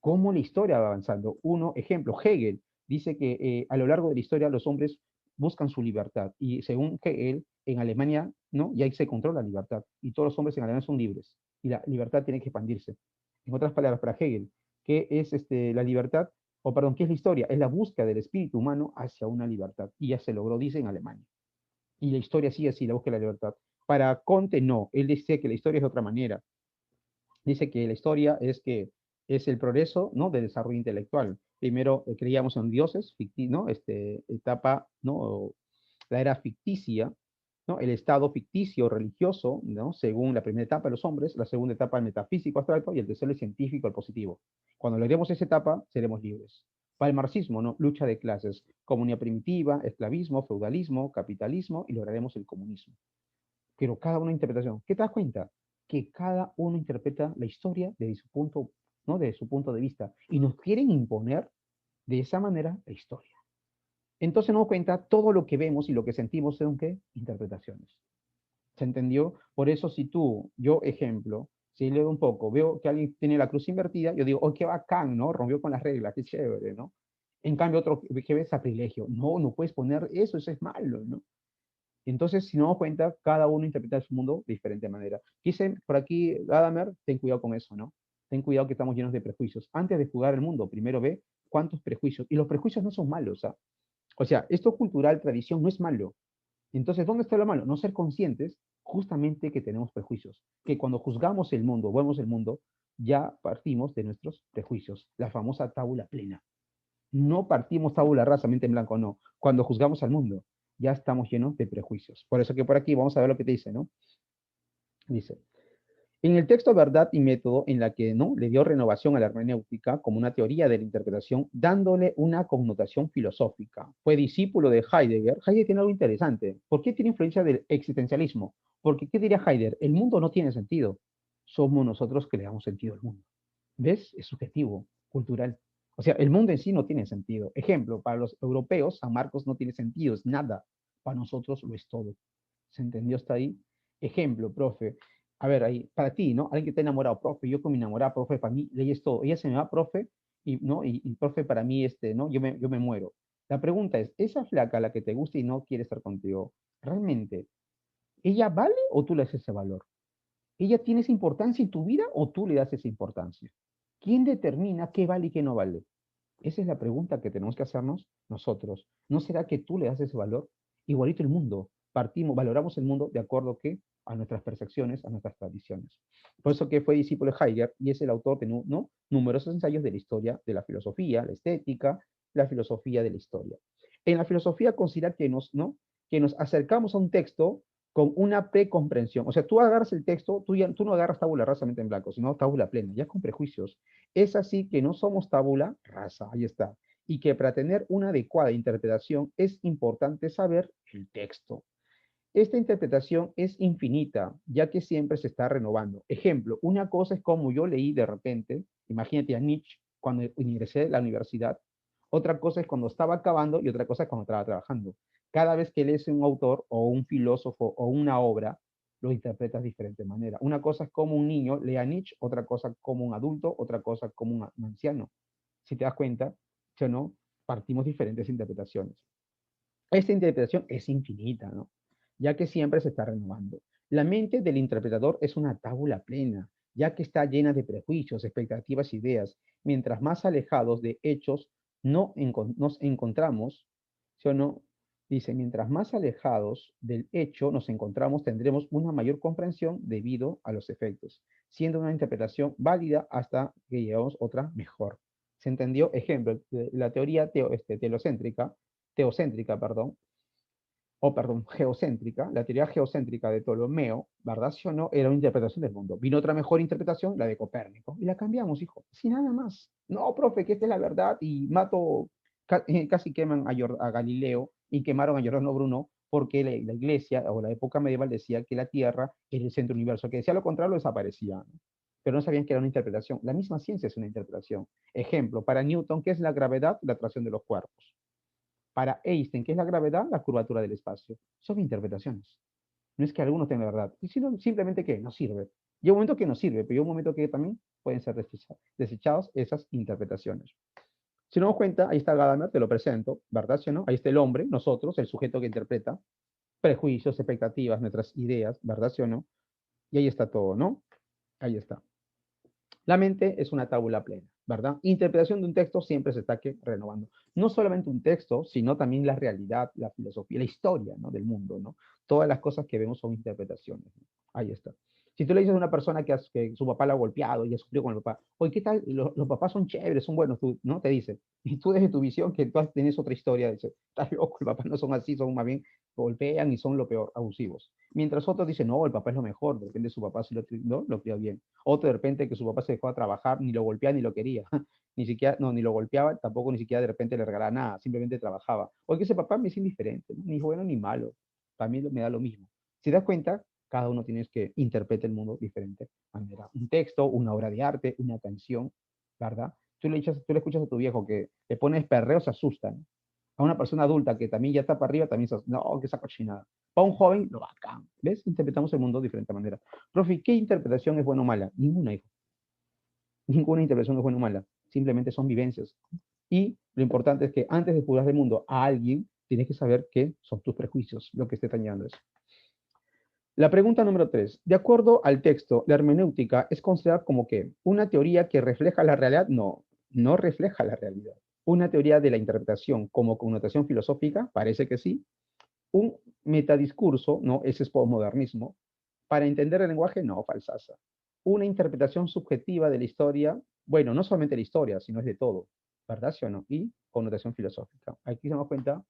¿Cómo la historia va avanzando? Uno, ejemplo, Hegel dice que a lo largo de la historia los hombres buscan su libertad y según Hegel, en Alemania, ¿no? Y ahí se controla la libertad. Y todos los hombres en Alemania son libres. Y la libertad tiene que expandirse. En otras palabras, para Hegel, ¿qué es la libertad? O perdón, ¿qué es la historia? Es la búsqueda del espíritu humano hacia una libertad. Y ya se logró, dice, en Alemania. Y la historia sigue así, la búsqueda de la libertad. Para Conte, no. Él dice que la historia es de otra manera. Dice que la historia es el progreso, ¿no? Del desarrollo intelectual. Primero creíamos en dioses, ¿no? Etapa, ¿no? La era ficticia, ¿no? El estado ficticio religioso, ¿no? Según la primera etapa de los hombres, la segunda etapa el metafísico abstracto y el tercero el científico, el positivo. Cuando logremos esa etapa, seremos libres. Para el marxismo, ¿no? Lucha de clases, comunidad primitiva, esclavismo, feudalismo, capitalismo y lograremos el comunismo. Pero cada una interpretación. ¿Qué te das cuenta? Que cada uno interpreta la historia desde su punto, ¿no? Desde su punto de vista. Y nos quieren imponer de esa manera la historia. Entonces nos damos cuenta, todo lo que vemos y lo que sentimos son ¿qué? Interpretaciones. ¿Se entendió? Por eso si yo ejemplo, si leo un poco, veo que alguien tiene la cruz invertida, yo digo, oh, qué bacán, ¿no? Rompió con las reglas, qué chévere, ¿no? En cambio, otro que ve sacrilegio, no, no puedes poner eso es malo, ¿no? Entonces, si nos damos cuenta, cada uno interpreta su mundo de diferente manera. Dice por aquí, Gadamer, ten cuidado con eso, ¿no? Ten cuidado que estamos llenos de prejuicios. Antes de jugar el mundo, primero ve cuántos prejuicios. Y los prejuicios no son malos, ¿ah? O sea, esto cultural, tradición, no es malo. Entonces, ¿dónde está lo malo? No ser conscientes justamente que tenemos prejuicios. Que cuando juzgamos el mundo, vemos el mundo, ya partimos de nuestros prejuicios. La famosa tabula plena. No partimos tabula rasa, mente en blanco, no. Cuando juzgamos al mundo, ya estamos llenos de prejuicios. Por eso que por aquí vamos a ver lo que te dice, ¿no? Dice, en el texto Verdad y Método, en la que ¿no? le dio renovación a la hermenéutica como una teoría de la interpretación, dándole una connotación filosófica. Fue discípulo de Heidegger. Heidegger tiene algo interesante. ¿Por qué tiene influencia del existencialismo? Porque, ¿qué diría Heidegger? El mundo no tiene sentido. Somos nosotros que le damos sentido al mundo. ¿Ves? Es subjetivo, cultural. O sea, el mundo en sí no tiene sentido. Ejemplo, para los europeos, San Marcos no tiene sentido, es nada. Para nosotros lo es todo. ¿Se entendió hasta ahí? Ejemplo, profe. A ver, ahí, para ti, ¿no? Alguien que está enamorado, profe, yo con mi enamorada, profe, para mí, leyes todo. Ella se me va, profe, y, ¿no? Y profe, para mí, ¿no? Yo me muero. La pregunta es, ¿esa flaca a la que te gusta y no quiere estar contigo, realmente, ella vale o tú le das ese valor? ¿Ella tiene esa importancia en tu vida o tú le das esa importancia? ¿Quién determina qué vale y qué no vale? Esa es la pregunta que tenemos que hacernos nosotros. ¿No será que tú le das ese valor? Igualito el mundo. Partimos, valoramos el mundo de acuerdo que a nuestras percepciones, a nuestras tradiciones. Por eso que fue discípulo de Heidegger y es el autor de ¿no? numerosos ensayos de la historia, de la filosofía, la estética, la filosofía de la historia. En la filosofía considera que ¿no? que nos acercamos a un texto con una precomprensión. O sea, tú agarras el texto, tú no agarras tabula rasa mente en blanco, sino tabula plena, ya con prejuicios. Es así que no somos tabula rasa, ahí está. Y que para tener una adecuada interpretación es importante saber el texto. Esta interpretación es infinita, ya que siempre se está renovando. Ejemplo, una cosa es como yo leí de repente, imagínate a Nietzsche cuando ingresé a la universidad, otra cosa es cuando estaba acabando y otra cosa es cuando estaba trabajando. Cada vez que lees un autor o un filósofo o una obra, lo interpretas de diferente manera. Una cosa es como un niño lee a Nietzsche, otra cosa como un adulto, otra cosa como un anciano. Si te das cuenta, ¿sí o no? Partimos diferentes interpretaciones. Esta interpretación es infinita, ¿no? Ya que siempre se está renovando. La mente del interpretador es una tabula plena, ya que está llena de prejuicios, expectativas, ideas. Mientras más alejados de hechos nos encontramos, ¿sí o no? Dice, mientras más alejados del hecho nos encontramos, tendremos una mayor comprensión debido a los efectos, siendo una interpretación válida hasta que lleguemos otra mejor. ¿Se entendió? Ejemplo, la teoría teocéntrica, perdón, o perdón, geocéntrica, la teoría geocéntrica de Ptolomeo, ¿verdad? ¿Sí o no? Era una interpretación del mundo. Vino otra mejor interpretación, la de Copérnico, y la cambiamos, hijo, sin nada más. No, profe, que esta es la verdad, y casi queman a Galileo, y quemaron a Giordano Bruno, porque la iglesia, o la época medieval, decía que la Tierra era el centro del universo, que decía lo contrario, desaparecía, ¿no? Pero no sabían que era una interpretación. La misma ciencia es una interpretación. Ejemplo, para Newton, ¿qué es la gravedad? La atracción de los cuerpos. Para Einstein, ¿qué es la gravedad? La curvatura del espacio. Son interpretaciones. No es que algunos tengan la verdad, sino simplemente que no sirve. Llega un momento que no sirve, pero llega un momento que también pueden ser desechados esas interpretaciones. Si nos damos cuenta, ahí está Gadamer, te lo presento, ¿verdad? ¿Sí o no? Ahí está el hombre, nosotros, el sujeto que interpreta. prejuicios, expectativas, nuestras ideas, ¿verdad? ¿Sí o no? Y ahí está todo, ¿no? Ahí está. La mente es una tabula plena, ¿verdad? Interpretación de un texto siempre se está renovando. No solamente un texto, sino también la realidad, la filosofía, la historia, ¿no? Del mundo, ¿no? Todas las cosas que vemos son interpretaciones, ¿no? Ahí está. Si tú le dices a una persona que su papá la ha golpeado y ha sufrido con el papá, oye, ¿qué tal? Los papás son chéveres, son buenos, tú, ¿no? Te dice. Y tú desde tu visión, que tú tienes otra historia, dices, estás loco, el papá no son así, son más bien, golpean y son lo peor, abusivos. Mientras otros dicen, no, el papá es lo mejor, de repente su papá sí lo crió bien. Otro de repente que su papá se dejó a trabajar, ni lo golpeaba ni lo quería. Ni siquiera, no, ni lo golpeaba, tampoco ni siquiera de repente le regalaba nada, simplemente trabajaba. O que ese papá me es indiferente, ¿no? Ni bueno ni malo, también me da lo mismo. Si das cuenta, cada uno tienes que interpretar el mundo de diferente manera. Un texto, una obra de arte, una canción, ¿verdad? Tú le escuchas a tu viejo que le pones perreo, se asustan. A una persona adulta que también ya está para arriba, también se asusta. No, que esa cochinada. Para un joven, lo bacán. ¿Ves? Interpretamos el mundo de diferente manera. Profe, ¿qué interpretación es buena o mala? Ninguna, hijo. Ninguna interpretación es buena o mala. Simplemente son vivencias. Y lo importante es que antes de juzgar del mundo a alguien, tienes que saber qué son tus prejuicios, lo que esté dañando eso. La pregunta número 3. De acuerdo al texto, la hermenéutica es considerada como que una teoría que refleja la realidad. No, no refleja la realidad. Una teoría de la interpretación como connotación filosófica, parece que sí. Un metadiscurso, no, ese es posmodernismo. Para entender el lenguaje, no, falsaza. Una interpretación subjetiva de la historia, bueno, no solamente de la historia, sino es de todo, ¿verdad, sí o no? Y connotación filosófica. Aquí se damos cuenta,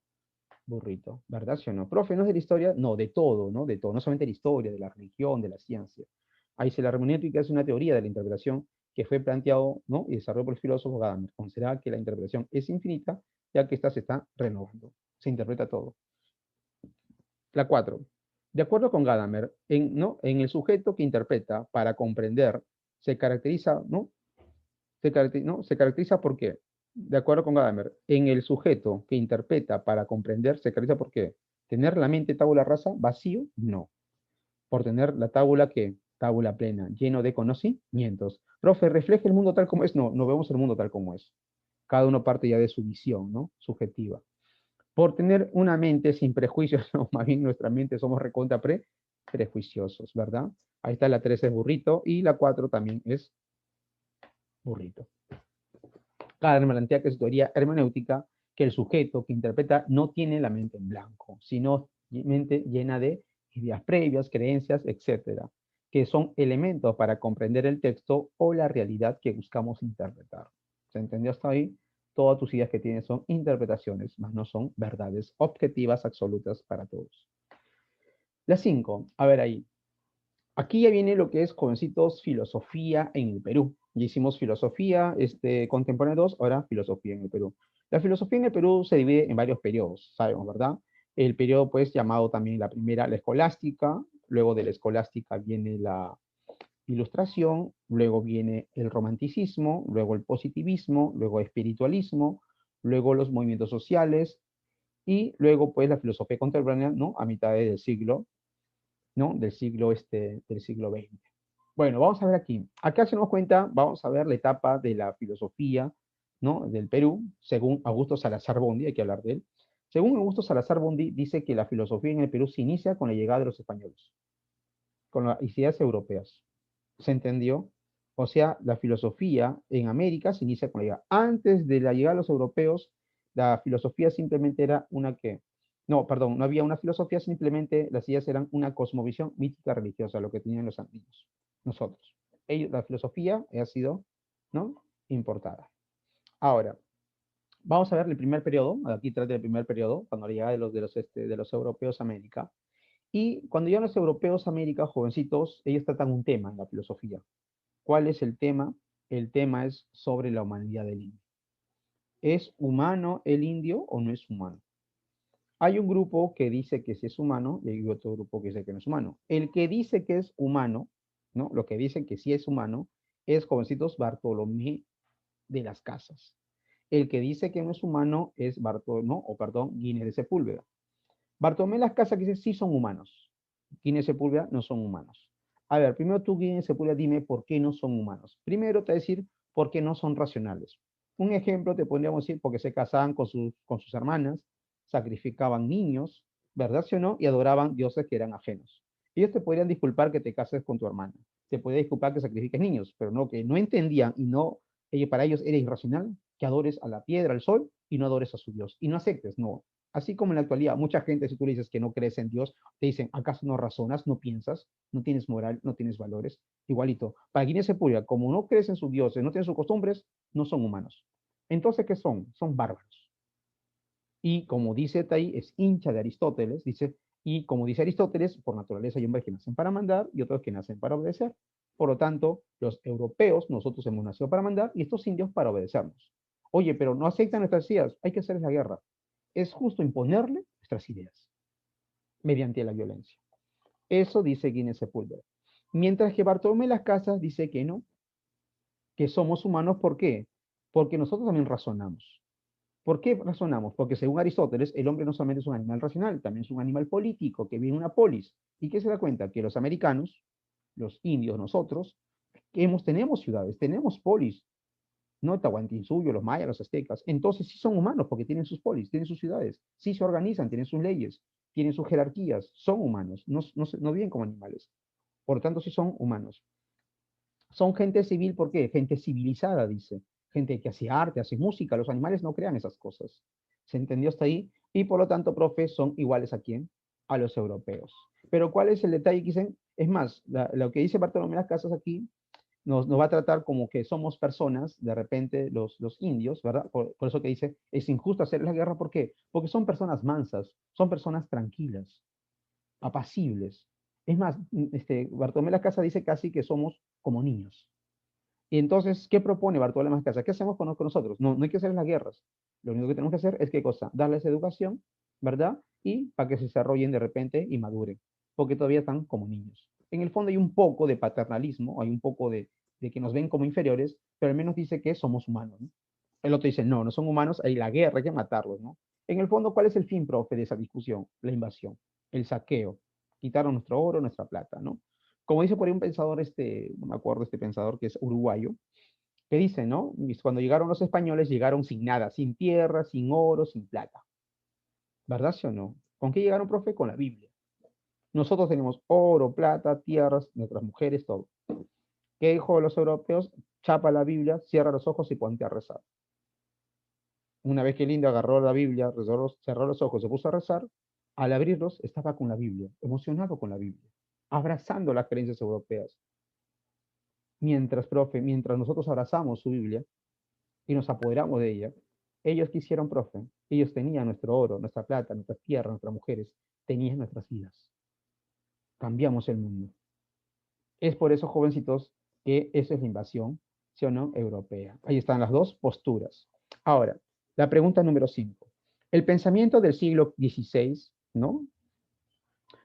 burrito, ¿verdad, sí o no? Profe, ¿no es de la historia? No, de todo, ¿no? De todo, no solamente de la historia, de la religión, de la ciencia. Ahí se la hermenéutica es una teoría de la interpretación que fue planteado, ¿no? Y desarrollado por el filósofo Gadamer. Considera que la interpretación es infinita, ya que ésta se está renovando. Se interpreta todo. La 4. De acuerdo con Gadamer, ¿no? En el sujeto que interpreta para comprender se caracteriza, ¿no? Se caracteriza por qué. De acuerdo con Gadamer, en el sujeto que interpreta para comprender se caracteriza por qué. ¿Tener la mente tabula rasa vacío? No. Por tener la tabula que tabula plena, lleno de conocimientos. Profe, ¿refleja el mundo tal como es? No, no vemos el mundo tal como es. Cada uno parte ya de su visión, ¿no? Subjetiva por tener una mente sin prejuicios, no, más bien nuestra mente somos recontra prejuiciosos, ¿verdad? Ahí está la 3 es burrito y la 4 también es burrito. Cada plantea que es teoría hermenéutica que el sujeto que interpreta no tiene la mente en blanco, sino mente llena de ideas previas, creencias, etcétera, que son elementos para comprender el texto o la realidad que buscamos interpretar. ¿Se entendió hasta ahí? Todas tus ideas que tienes son interpretaciones, más no son verdades objetivas absolutas para todos. La 5, a ver ahí. Aquí ya viene lo que es, jovencitos, filosofía en el Perú. Ya hicimos filosofía contemporánea 2, ahora filosofía en el Perú. La filosofía en el Perú se divide en varios periodos, sabemos, ¿verdad? El periodo, pues, llamado también la primera, la escolástica. Luego de la escolástica viene la ilustración, luego viene el romanticismo, luego el positivismo, luego el espiritualismo, luego los movimientos sociales y luego, pues, la filosofía contemporánea, ¿no? A mitad del siglo, ¿no? Del siglo XX. Bueno, vamos a ver aquí. Acá se nos cuenta, vamos a ver la etapa de la filosofía, ¿no? Del Perú, según Augusto Salazar Bondi, hay que hablar de él. Según Augusto Salazar Bondi, dice que la filosofía en el Perú se inicia con la llegada de los españoles, con las ideas europeas. ¿Se entendió? O sea, la filosofía en América se inicia con la llegada. Antes de la llegada de los europeos, la filosofía simplemente era una que, no, perdón, no había una filosofía, simplemente las ideas eran una cosmovisión mítica religiosa, lo que tenían los antiguos, nosotros. La filosofía ha sido, ¿no? Importada. Ahora, vamos a ver el primer periodo, aquí trata el primer periodo, cuando la llegada de los europeos a América. Y cuando llegan los europeos a América, jovencitos, ellos tratan un tema en la filosofía. ¿Cuál es el tema? El tema es sobre la humanidad del indio. ¿Es humano el indio o no es humano? Hay un grupo que dice que sí es humano y hay otro grupo que dice que no es humano. El que dice que es humano, ¿no? Lo que dicen que sí es humano es, jovencitos, Bartolomé de las Casas. El que dice que no es humano es Guinea de Sepúlveda. Bartolomé de las Casas que dice sí son humanos. Guinea de Sepúlveda no son humanos. A ver, primero tú, Guinea de Sepúlveda, dime por qué no son humanos. Primero te voy a decir por qué no son racionales. Un ejemplo te podríamos decir porque se casaban con sus hermanas, sacrificaban niños, ¿verdad sí o no? Y adoraban dioses que eran ajenos. Ellos te podrían disculpar que te cases con tu hermana, te podrían disculpar que sacrifiques niños, pero no, que no entendían y no, para ellos era irracional que adores a la piedra, al sol, y no adores a su Dios, y no aceptes, no. Así como en la actualidad, mucha gente, si tú le dices que no crees en Dios, te dicen, ¿acaso no razonas, no piensas, no tienes moral, no tienes valores? Igualito, para Guinea Sepúlveda, como no crees en sus dioses, no tienen sus costumbres, no son humanos. Entonces, ¿qué son? Son bárbaros. Y como dice Tai, es hincha de Aristóteles, dice, y como dice Aristóteles, por naturaleza hay hombres que nacen para mandar y otros que nacen para obedecer. Por lo tanto, los europeos, nosotros hemos nacido para mandar y estos indios para obedecernos. Oye, pero no aceptan nuestras ideas, hay que hacerles la guerra. Es justo imponerle nuestras ideas mediante la violencia. Eso dice Guinness Sepúlveda. Mientras que Bartolomé Las Casas dice que no, que somos humanos, ¿por qué? Porque nosotros también razonamos. ¿Por qué razonamos? Porque según Aristóteles, el hombre no solamente es un animal racional, también es un animal político que vive en una polis. ¿Y qué se da cuenta? Que los americanos, los indios, nosotros, tenemos ciudades, tenemos polis, ¿no? Tahuantinsuyo, los mayas, los aztecas. Entonces sí son humanos porque tienen sus polis, tienen sus ciudades, sí se organizan, tienen sus leyes, tienen sus jerarquías, son humanos, no viven como animales. Por lo tanto, sí son humanos. Son gente civil, ¿por qué? Gente civilizada, dice. Gente que hace arte, hace música. Los animales no crean esas cosas. ¿Se entendió hasta ahí? Y por lo tanto, profe, son iguales a quién? A los europeos. Pero ¿cuál es el detalle que dicen? Es más, lo que dice Bartolomé Las Casas aquí nos va a tratar como que somos personas, de repente los indios, ¿verdad? Por eso que dice, es injusto hacer la guerra, ¿por qué? Porque son personas mansas, son personas tranquilas, apacibles. Es más, Bartolomé Las Casas dice casi que somos como niños. Y entonces, ¿qué propone Bartolomé Las Casas? ¿Qué hacemos con nosotros? No, no hay que hacer las guerras. Lo único que tenemos que hacer es, ¿qué cosa? Darles educación, ¿verdad? Y para que se desarrollen de repente y maduren, porque todavía están como niños. En el fondo hay un poco de paternalismo, hay un poco de que nos ven como inferiores, pero al menos dice que somos humanos, ¿no? El otro dice, no, no son humanos, hay la guerra, hay que matarlos, ¿no? En el fondo, ¿cuál es el fin, profe, de esa discusión? La invasión, el saqueo, quitaron nuestro oro, nuestra plata, ¿no? Como dice por ahí un pensador, no me acuerdo, este pensador que es uruguayo, que dice, ¿no? Cuando llegaron los españoles, llegaron sin nada, sin tierra, sin oro, sin plata. ¿Verdad, sí o no? ¿Con qué llegaron, profe? Con la Biblia. Nosotros tenemos oro, plata, tierras, nuestras mujeres, todo. ¿Qué dijo los europeos? Chapa la Biblia, cierra los ojos y ponte a rezar. Una vez que Linda agarró la Biblia, cerró los ojos, se puso a rezar, al abrirlos estaba con la Biblia, emocionado con la Biblia, abrazando las creencias europeas. Mientras, profe, mientras nosotros abrazamos su Biblia y nos apoderamos de ella, ellos quisieron, profe, ellos tenían nuestro oro, nuestra plata, nuestras tierras, nuestras mujeres, tenían nuestras vidas. Cambiamos el mundo. Es por eso, jovencitos, que esa es la invasión, ¿sí o no?, europea. Ahí están las dos posturas. Ahora, la pregunta número 5. El pensamiento del siglo XVI, ¿no?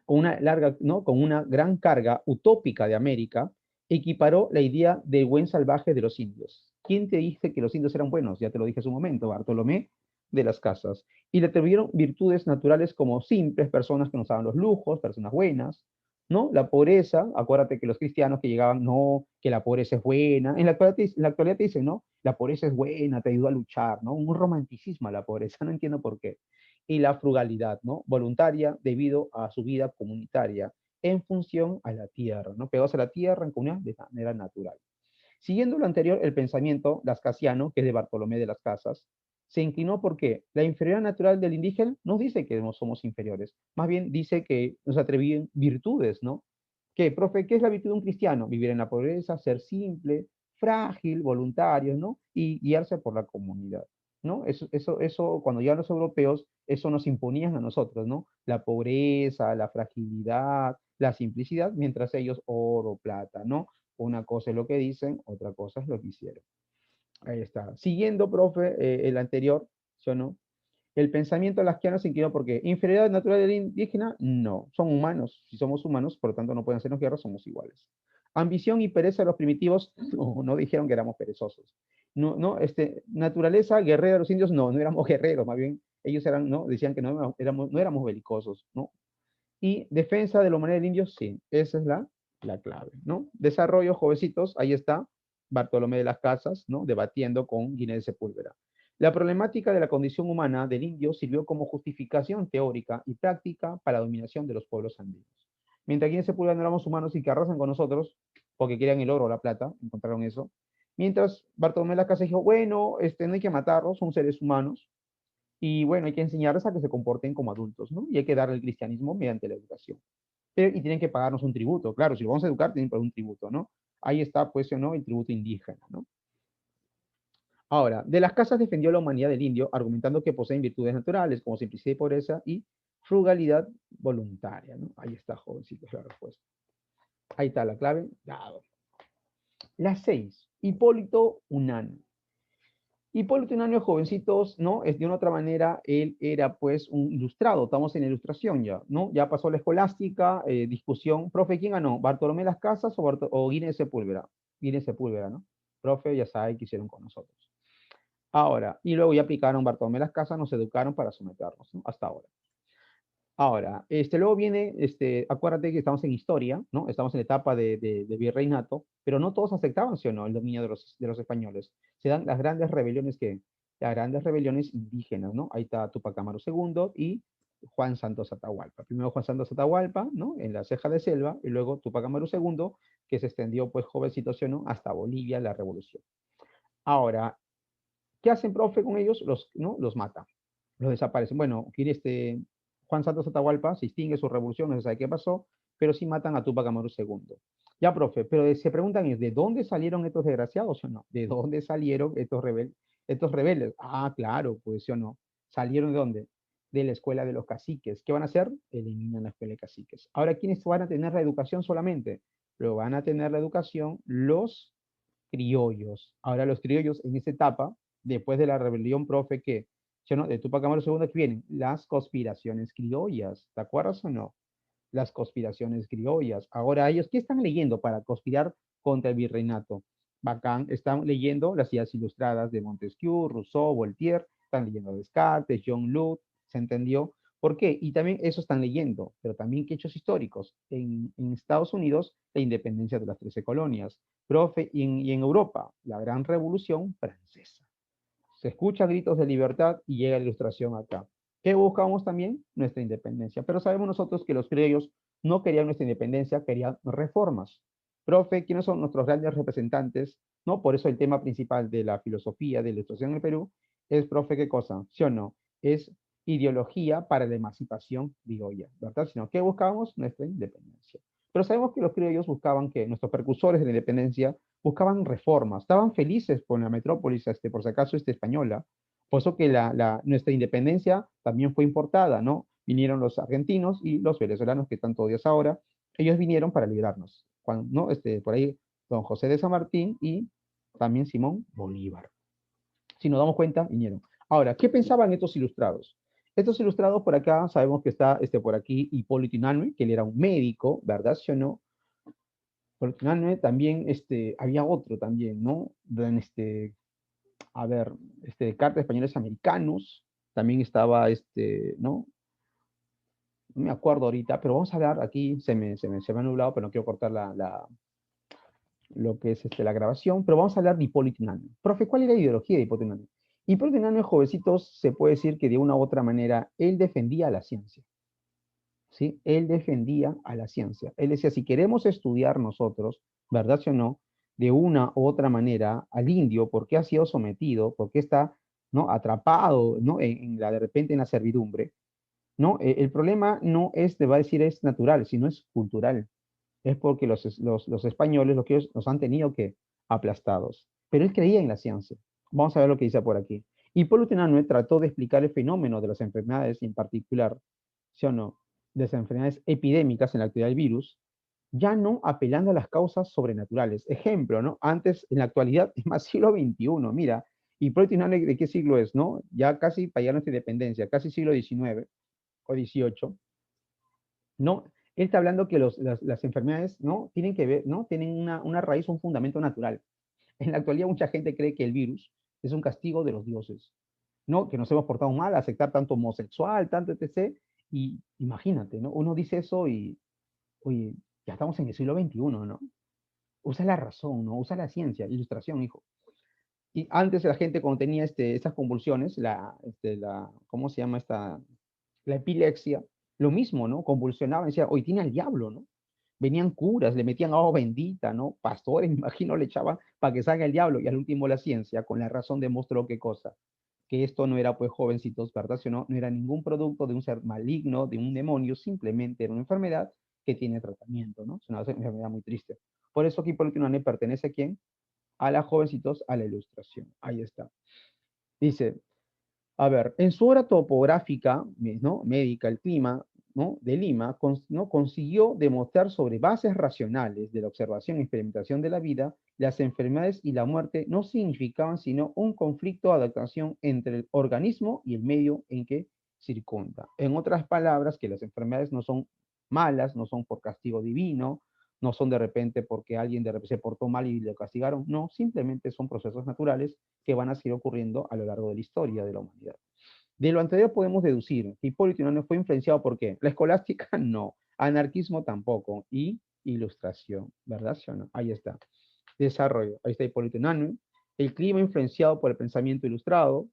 Con una larga, ¿no? Con una gran carga utópica de América, equiparó la idea del buen salvaje de los indios. ¿Quién te dice que los indios eran buenos? Ya te lo dije hace un momento, Bartolomé de las Casas. Y le atribuyeron virtudes naturales como simples, personas que nos daban los lujos, personas buenas, ¿no? La pobreza, acuérdate que los cristianos que llegaban, no, que la pobreza es buena. En la actualidad te dicen, ¿no? La pobreza es buena, te ayuda a luchar, ¿no? Un romanticismo a la pobreza, no entiendo por qué. Y la frugalidad, ¿no? Voluntaria debido a su vida comunitaria en función a la tierra, ¿no? Pegados a la tierra en comunidad de manera natural. Siguiendo lo anterior, el pensamiento lascasiano, que es de Bartolomé de las Casas, se inclinó porque la inferioridad natural del indígena no dice que no somos inferiores, más bien dice que nos atribuyen virtudes, ¿no? ¿Qué, profe, qué es la virtud de un cristiano? Vivir en la pobreza, ser simple, frágil, voluntario, ¿no? Y guiarse por la comunidad, ¿no? Eso, cuando llegan los europeos, eso nos imponían a nosotros, ¿no? La pobreza, la fragilidad, la simplicidad, mientras ellos oro, plata, ¿no? Una cosa es lo que dicen, otra cosa es lo que hicieron. Ahí está. Siguiendo, profe, el anterior, ¿sí o no? El pensamiento lasquiano se inclinó porque inferioridad natural del indígena, no. Son humanos. Si somos humanos, por lo tanto no pueden hacernos guerra, somos iguales. Ambición y pereza de los primitivos, no, no dijeron que éramos perezosos. No, no, naturaleza guerrera de los indios, no, no éramos guerreros, más bien ellos eran, no, decían que no éramos belicosos, ¿no? Y defensa de la humanidad del indio, sí, esa es la clave, ¿no? Desarrollo, jovencitos, ahí está Bartolomé de las Casas, ¿no? Debatiendo con Guinea de Sepúlveda. La problemática de la condición humana del indio sirvió como justificación teórica y práctica para la dominación de los pueblos andinos. Mientras aquí en Sepúlveda no éramos humanos y que arrasan con nosotros, porque querían el oro o la plata, encontraron eso. Mientras Bartolomé de las Casas dijo, bueno, no hay que matarlos, son seres humanos, y bueno, hay que enseñarles a que se comporten como adultos, ¿no? Y hay que darle el cristianismo mediante la educación. Y tienen que pagarnos un tributo, claro, si lo vamos a educar, tienen que pagar un tributo, ¿no? Ahí está, pues, ¿no? El tributo indígena, ¿no? Ahora, de las casas defendió la humanidad del indio, argumentando que poseen virtudes naturales como simplicidad y pobreza y frugalidad voluntaria, ¿no? Ahí está, jovencitos, la respuesta. Ahí está la clave, dado. La 6, Hipólito Unanue. Hipólito Unanue, jovencitos, ¿no? Es de una otra manera, él era pues un ilustrado, estamos en ilustración ya, ¿no? Ya pasó la escolástica, discusión. Profe, ¿quién ganó? ¿Bartolomé Las Casas o Guinness Sepúlveda? Guinness Sepúlveda, ¿no? Profe, ya sabe qué hicieron con nosotros. Ahora, y luego ya aplicaron Bartolomé Las Casas, nos educaron para someternos, ¿no? Hasta ahora. Ahora, luego viene, acuérdate que estamos en historia, ¿no? Estamos en la etapa de virreinato, pero no todos aceptaban, ¿sí o no?, el dominio de los españoles. Se dan las grandes rebeliones las grandes rebeliones indígenas, ¿no? Ahí está Tupac Amaru II y Juan Santos Atahualpa. Primero Juan Santos Atahualpa, ¿no? En la ceja de selva, y luego Tupac Amaru II, que se extendió, pues, jovencito, ¿sí o no?, hasta Bolivia, la revolución. Ahora, ¿qué hacen, profe, con ellos? ¿No? Los matan, los desaparecen. Bueno, quiere Juan Santos Atahualpa se extingue su revolución, no se sabe qué pasó, pero sí matan a Tupac Amaru II. Ya, profe, pero se preguntan es, ¿de dónde salieron estos desgraciados o no? ¿De dónde salieron estos rebeldes? Ah, claro, pues sí o no. ¿Salieron de dónde? De la escuela de los caciques. ¿Qué van a hacer? Eliminan la escuela de caciques. Ahora, ¿quiénes van a tener la educación solamente? Pero van a tener la educación los criollos. Ahora los criollos en esa etapa, después de la rebelión, profe, que de Tupac Amaru II, que vienen las conspiraciones criollas, ¿te acuerdas o no? Las conspiraciones criollas. Ahora ellos, ¿qué están leyendo para conspirar contra el virreinato? Bacán, están leyendo las ideas ilustradas de Montesquieu, Rousseau, Voltaire, están leyendo Descartes, John Locke, ¿se entendió? ¿Por qué? Y también eso están leyendo, pero también ¿qué hechos históricos? En Estados Unidos, la independencia de las 13 colonias, profe, y en Europa, la gran revolución francesa. Se escucha gritos de libertad y llega la ilustración acá. ¿Qué buscamos también? Nuestra independencia. Pero sabemos nosotros que los criollos no querían nuestra independencia, querían reformas. Profe, ¿quiénes son nuestros grandes representantes? ¿No? Por eso el tema principal de la filosofía de la ilustración en el Perú es, profe, ¿qué cosa? ¿Sí o no? Es ideología para la emancipación criolla, ¿verdad? Sino, ¿qué buscamos? Nuestra independencia. Pero sabemos que los criollos buscaban que nuestros precursores de la independencia buscaban reformas, estaban felices con la metrópolis, por si acaso, española. Por eso que nuestra independencia también fue importada, ¿no? Vinieron los argentinos y los venezolanos, que están todavía ahora, ellos vinieron para liberarnos. Cuando, ¿no? Por ahí, don José de San Martín y también Simón Bolívar. Si nos damos cuenta, vinieron. Ahora, ¿qué pensaban estos ilustrados? Estos ilustrados por acá, sabemos que está por aquí Hipólito Unanue, que él era un médico, ¿verdad? ¿Sí o no? Porque también había otro también, ¿no? A ver, cartas españoles americanos, también estaba ¿no? No me acuerdo ahorita, pero vamos a hablar aquí, se me ha nublado, pero no quiero cortar lo que es la grabación, pero vamos a hablar de Hipólito Unanue. Profe, ¿cuál era la ideología de Hipólito Unanue? Hipólito Unanue, jovencitos, se puede decir que de una u otra manera, él defendía a la ciencia, ¿sí? Él defendía a la ciencia. Él decía, si queremos estudiar nosotros, ¿verdad sí o no? De una u otra manera al indio, ¿por qué ha sido sometido? ¿Por qué está, ¿no?, atrapado, ¿no?, de repente en la servidumbre? ¿No? El problema no es, te va a decir, es natural, sino es cultural. Es porque los españoles, los que ellos nos han tenido que aplastados. Pero él creía en la ciencia. Vamos a ver lo que dice por aquí. Hipólito Unanue trató de explicar el fenómeno de las enfermedades, y en particular, ¿sí o no?, de las enfermedades epidémicas en la actualidad del virus, ya no apelando a las causas sobrenaturales. Ejemplo, ¿no? Antes, en la actualidad, es más siglo XXI. Mira, Hipólito Unanue, ¿de qué siglo es, no? Ya casi para allá nuestra independencia, casi siglo XIX o XVIII, ¿no? Él está hablando que las enfermedades, ¿no?, tienen que ver, ¿no?, tienen una raíz, un fundamento natural. En la actualidad mucha gente cree que el virus es un castigo de los dioses, ¿no? Que nos hemos portado mal, aceptar tanto homosexual, tanto etc. Y imagínate, ¿no? Uno dice eso y, oye, ya estamos en el siglo XXI, ¿no? Usa la razón, ¿no? Usa la ciencia, ilustración, hijo. Y antes la gente cuando tenía estas convulsiones, ¿cómo se llama esta? La epilepsia, lo mismo, ¿no? Convulsionaban, decía, hoy tiene al diablo, ¿no? Venían curas, le metían agua bendita, ¿no? Pastores, me imagino, le echaban para que salga el diablo. Y al último la ciencia, con la razón, demostró qué cosa. Que esto no era, pues, jovencitos, ¿verdad? Sino, no era ningún producto de un ser maligno, de un demonio, simplemente era una enfermedad que tiene tratamiento, ¿no? Es una enfermedad muy triste. Por eso aquí Hipólito Unánue pertenece a quién? A la jovencitos, a la ilustración. Ahí está. Dice, a ver, en su obra topográfica, ¿no? Médica, el clima, ¿no? De Lima, ¿no? Consiguió demostrar sobre bases racionales de la observación y experimentación de la vida, las enfermedades y la muerte no significaban sino un conflicto de adaptación entre el organismo y el medio en que circunda. En otras palabras, que las enfermedades no son malas, no son por castigo divino, no son de repente porque alguien de repente se portó mal y lo castigaron, no, simplemente son procesos naturales que van a seguir ocurriendo a lo largo de la historia de la humanidad. De lo anterior podemos deducir que Hipólito Unánue fue influenciado por qué. La escolástica no, anarquismo tampoco, y ilustración, ¿verdad? ¿Sí o no? Ahí está. Desarrollo, ahí está Hipólito Unánue. El clima influenciado por el pensamiento ilustrado,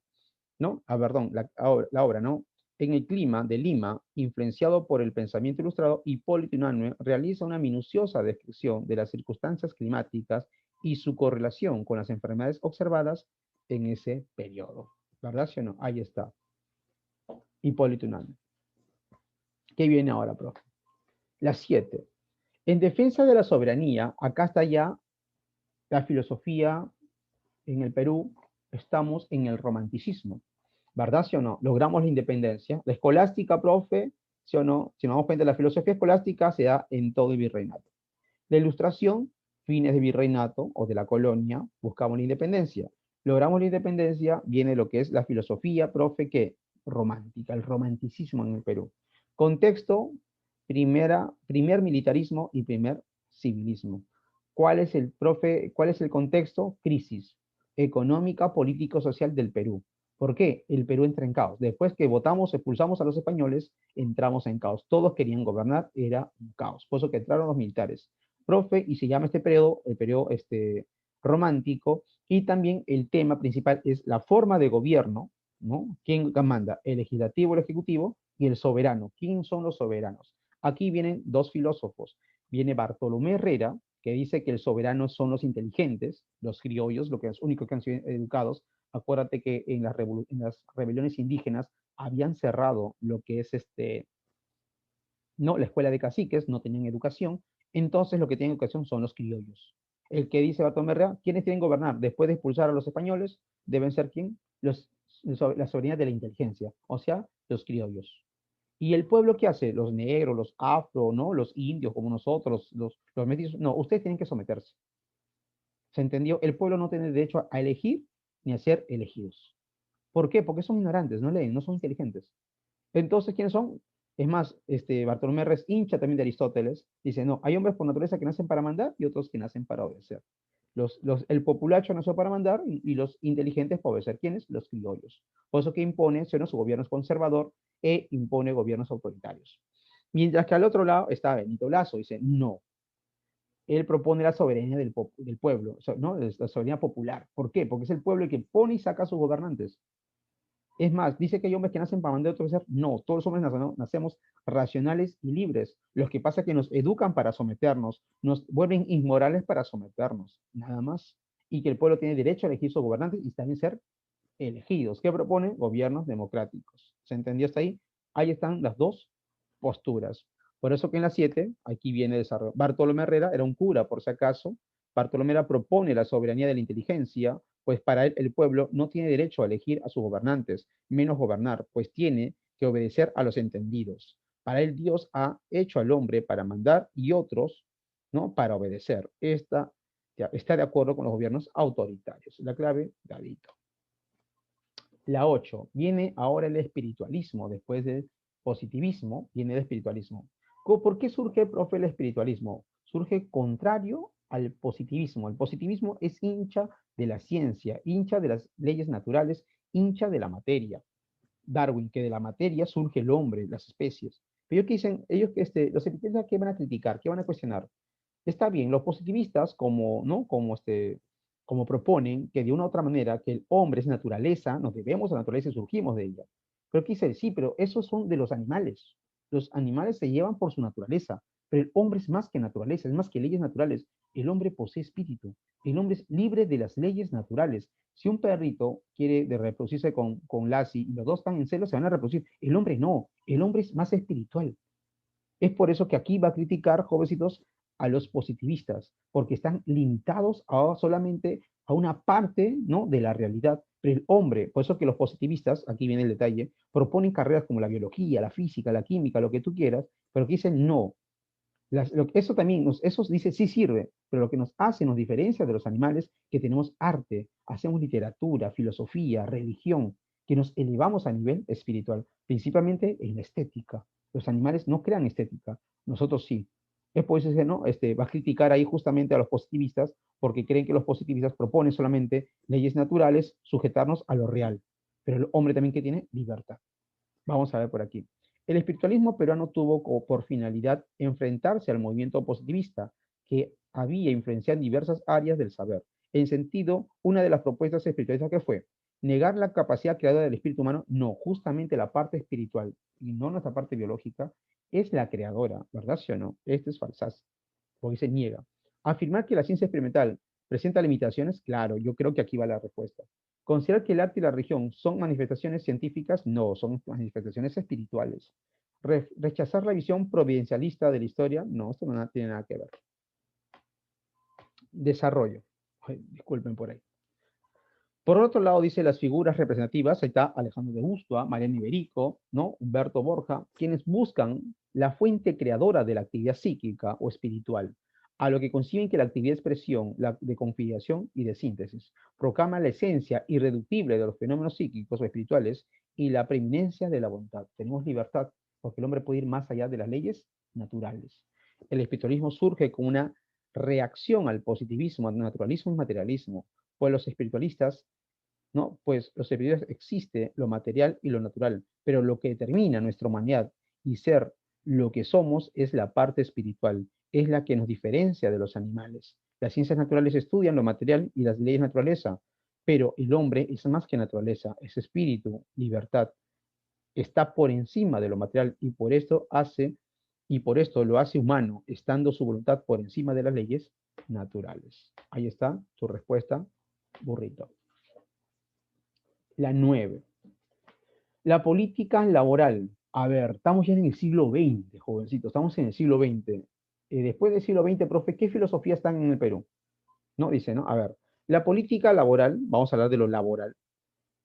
¿no? Ah, perdón, la obra, ¿no? En el clima de Lima, influenciado por el pensamiento ilustrado, Hipólito Unánue realiza una minuciosa descripción de las circunstancias climáticas y su correlación con las enfermedades observadas en ese periodo. ¿Verdad, sí o no? Ahí está. Hipólito Unánue. ¿Qué viene ahora, profe? Las 7. En defensa de la soberanía, acá está ya la filosofía en el Perú, estamos en el romanticismo. ¿Verdad, sí o no? Logramos la independencia. La escolástica, profe, sí o no, si nos damos cuenta, la filosofía escolástica se da en todo el virreinato. La ilustración, fines de virreinato o de la colonia, buscamos la independencia. Logramos la independencia, viene lo que es la filosofía, profe, que romántica, el romanticismo en el Perú. Contexto, primer militarismo y primer civilismo. ¿Cuál es el, profe, cuál es el contexto? Crisis económica, político, social del Perú. ¿Por qué? El Perú entra en caos. Después que votamos, expulsamos a los españoles, entramos en caos. Todos querían gobernar, era un caos. Por eso que entraron los militares. Profe, y se llama este periodo, el periodo romántico, y también el tema principal es la forma de gobierno, ¿no? ¿Quién manda? El legislativo, el ejecutivo y el soberano. ¿Quién son los soberanos? Aquí vienen dos filósofos. Viene Bartolomé Herrera, que dice que el soberano son los inteligentes, los criollos, los únicos que han sido educados. Acuérdate que en las rebeliones indígenas habían cerrado lo que es no, la escuela de caciques, no tenían educación, entonces lo que tienen educación son los criollos. El que dice Bartolomé Herrera, ¿quiénes tienen que gobernar? Después de expulsar a los españoles, deben ser ¿quién? La soberanía de la inteligencia, o sea, los criollos. ¿Y el pueblo qué hace? Los negros, los afro, ¿no? Los indios como nosotros, los mestizos. No, ustedes tienen que someterse. ¿Se entendió? El pueblo no tiene derecho a elegir ni a ser elegidos. ¿Por qué? Porque son ignorantes, no leen, no son inteligentes. Entonces, ¿quiénes son? Es más, Bartolomé Res, hincha también de Aristóteles, dice, no, hay hombres por naturaleza que nacen para mandar y otros que nacen para obedecer. El populacho nació para mandar y los inteligentes para obedecer. ¿Quiénes? Los criollos. Por eso que impone, su gobierno es conservador e impone gobiernos autoritarios. Mientras que al otro lado está Benito Lazo, dice, no, él propone la soberanía del pueblo, ¿no? La soberanía popular. ¿Por qué? Porque es el pueblo el que pone y saca a sus gobernantes. Es más, dice que hay hombres que nacen para mandar a otros. No, todos los hombres nacemos racionales y libres. Lo que pasa es que nos educan para someternos, nos vuelven inmorales para someternos, nada más. Y que el pueblo tiene derecho a elegir sus gobernantes y también ser elegidos. ¿Qué propone? Gobiernos democráticos. ¿Se entendió hasta ahí? Ahí están las dos posturas. Por eso que en las 7, aquí viene el desarrollo. Bartolomé Herrera era un cura, por si acaso. Bartolomé Herrera propone la soberanía de la inteligencia, pues para él el pueblo no tiene derecho a elegir a sus gobernantes, menos gobernar, pues tiene que obedecer a los entendidos. Para él Dios ha hecho al hombre para mandar y otros, ¿no? Para obedecer. Está de acuerdo con los gobiernos autoritarios. La clave, Dadito. La 8, viene ahora el espiritualismo, después del positivismo, viene el espiritualismo. ¿Por qué surge, profe, el espiritualismo? Surge contrario al positivismo. El positivismo es hincha de la ciencia, hincha de las leyes naturales, hincha de la materia. Darwin, que de la materia surge el hombre, las especies. Pero ellos que dicen, los espiritualistas, ¿qué van a criticar? ¿Qué van a cuestionar? Está bien, los positivistas, como, ¿no? Como como proponen que de una u otra manera, que el hombre es naturaleza, nos debemos a la naturaleza y surgimos de ella. Pero aquí dice, sí, pero esos son de los animales. Los animales se llevan por su naturaleza, pero el hombre es más que naturaleza, es más que leyes naturales. El hombre posee espíritu. El hombre es libre de las leyes naturales. Si un perrito quiere de reproducirse con Lassie y los dos están en celo, se van a reproducir. El hombre no. El hombre es más espiritual. Es por eso que aquí va a criticar, jovencitos, a los positivistas, porque están limitados a solamente a una parte, ¿no?, de la realidad. Pero el hombre, por eso que los positivistas, aquí viene el detalle, proponen carreras como la biología, la física, la química, lo que tú quieras, pero que dicen no. Eso también, eso dice sí sirve, pero lo que nos hace, nos diferencia de los animales, que tenemos arte, hacemos literatura, filosofía, religión, que nos elevamos a nivel espiritual, principalmente en la estética. Los animales no crean estética, nosotros sí. Es por eso que no, va a criticar ahí justamente a los positivistas, porque creen que los positivistas proponen solamente leyes naturales, sujetarnos a lo real. Pero el hombre también que tiene libertad. Vamos a ver por aquí. El espiritualismo peruano tuvo como por finalidad enfrentarse al movimiento positivista, que había influenciado en diversas áreas del saber. En sentido, una de las propuestas espiritualistas que fue negar la capacidad creadora del espíritu humano, no, justamente la parte espiritual y no nuestra parte biológica es la creadora, ¿verdad? ¿Sí o no? Esto es falsazo, porque se niega. Afirmar que la ciencia experimental presenta limitaciones, claro, yo creo que aquí va la respuesta. ¿Considerar que el arte y la religión son manifestaciones científicas? No, son manifestaciones espirituales. ¿Rechazar la visión providencialista de la historia? No, esto no tiene nada que ver. Desarrollo. Ay, disculpen por ahí. Por otro lado, dice las figuras representativas, ahí está Alejandro de Bustua, Mariano Iberico, ¿no?, Humberto Borja, quienes buscan la fuente creadora de la actividad psíquica o espiritual, a lo que conciben que la actividad de expresión, la de configuración y de síntesis, proclama la esencia irreductible de los fenómenos psíquicos o espirituales y la preeminencia de la voluntad. Tenemos libertad, porque el hombre puede ir más allá de las leyes naturales. El espiritualismo surge como una reacción al positivismo, al naturalismo y materialismo, pues los espiritualistas, ¿no? Pues los espiritualistas existe lo material y lo natural, pero lo que determina nuestra humanidad y ser lo que somos es la parte espiritual, es la que nos diferencia de los animales. Las ciencias naturales estudian lo material y las leyes de naturaleza, pero el hombre es más que naturaleza, es espíritu, libertad, está por encima de lo material y por esto lo hace humano, estando su voluntad por encima de las leyes naturales. Ahí está su respuesta, burrito. La 9. La política laboral. A ver, estamos ya en el siglo XX, jovencito, estamos en el siglo XX. Después del siglo XX, profe, ¿qué filosofías están en el Perú? ¿No? Dice, ¿no? A ver, la política laboral, vamos a hablar de lo laboral,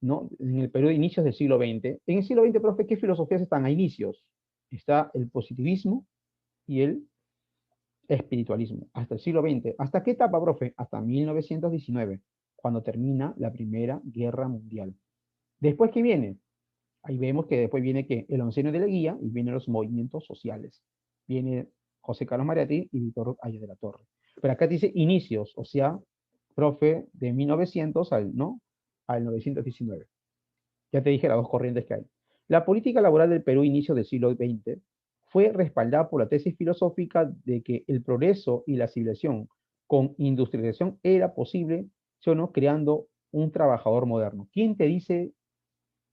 ¿no? En el Perú de inicios del siglo XX. En el siglo XX, profe, ¿qué filosofías están a inicios? Está el positivismo y el espiritualismo, hasta el siglo XX. ¿Hasta qué etapa, profe? Hasta 1919, cuando termina la Primera Guerra Mundial. ¿Después qué viene? Ahí vemos que después viene que el oncenio de la guía y vienen los movimientos sociales. Viene José Carlos Mariátegui y Víctor Aya de la Torre. Pero acá dice inicios, o sea, profe, de 1900 al, ¿no?, al 919. Ya te dije las dos corrientes que hay. La política laboral del Perú, inicio del siglo XX, fue respaldada por la tesis filosófica de que el progreso y la civilización con industrialización era posible, ¿sí o no?, creando un trabajador moderno. ¿Quién te dice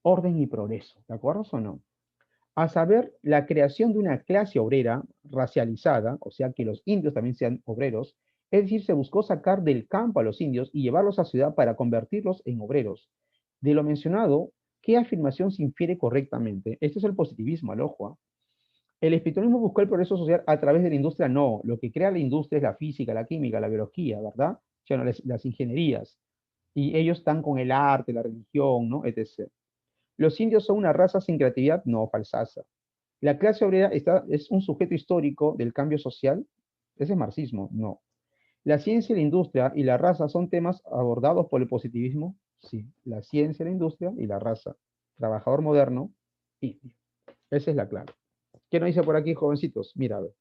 orden y progreso? ¿De acuerdo o no? A saber, la creación de una clase obrera racializada, o sea, que los indios también sean obreros, es decir, se buscó sacar del campo a los indios y llevarlos a ciudad para convertirlos en obreros. De lo mencionado, ¿qué afirmación se infiere correctamente? Esto es el positivismo, al ojo. ¿Ah? ¿El espiritualismo buscó el progreso social a través de la industria? No, lo que crea la industria es la física, la química, la biología, ¿verdad? O sea, no, las ingenierías. Y ellos están con el arte, la religión, ¿no? Etc. ¿Los indios son una raza sin creatividad? No, falsaza. ¿La clase obrera es un sujeto histórico del cambio social? ¿Ese es marxismo? No. ¿La ciencia, la industria y la raza son temas abordados por el positivismo? Sí. La ciencia, la industria y la raza. Trabajador moderno, indio. Esa es la clave. ¿Qué nos dice por aquí, jovencitos? Mira, a ver.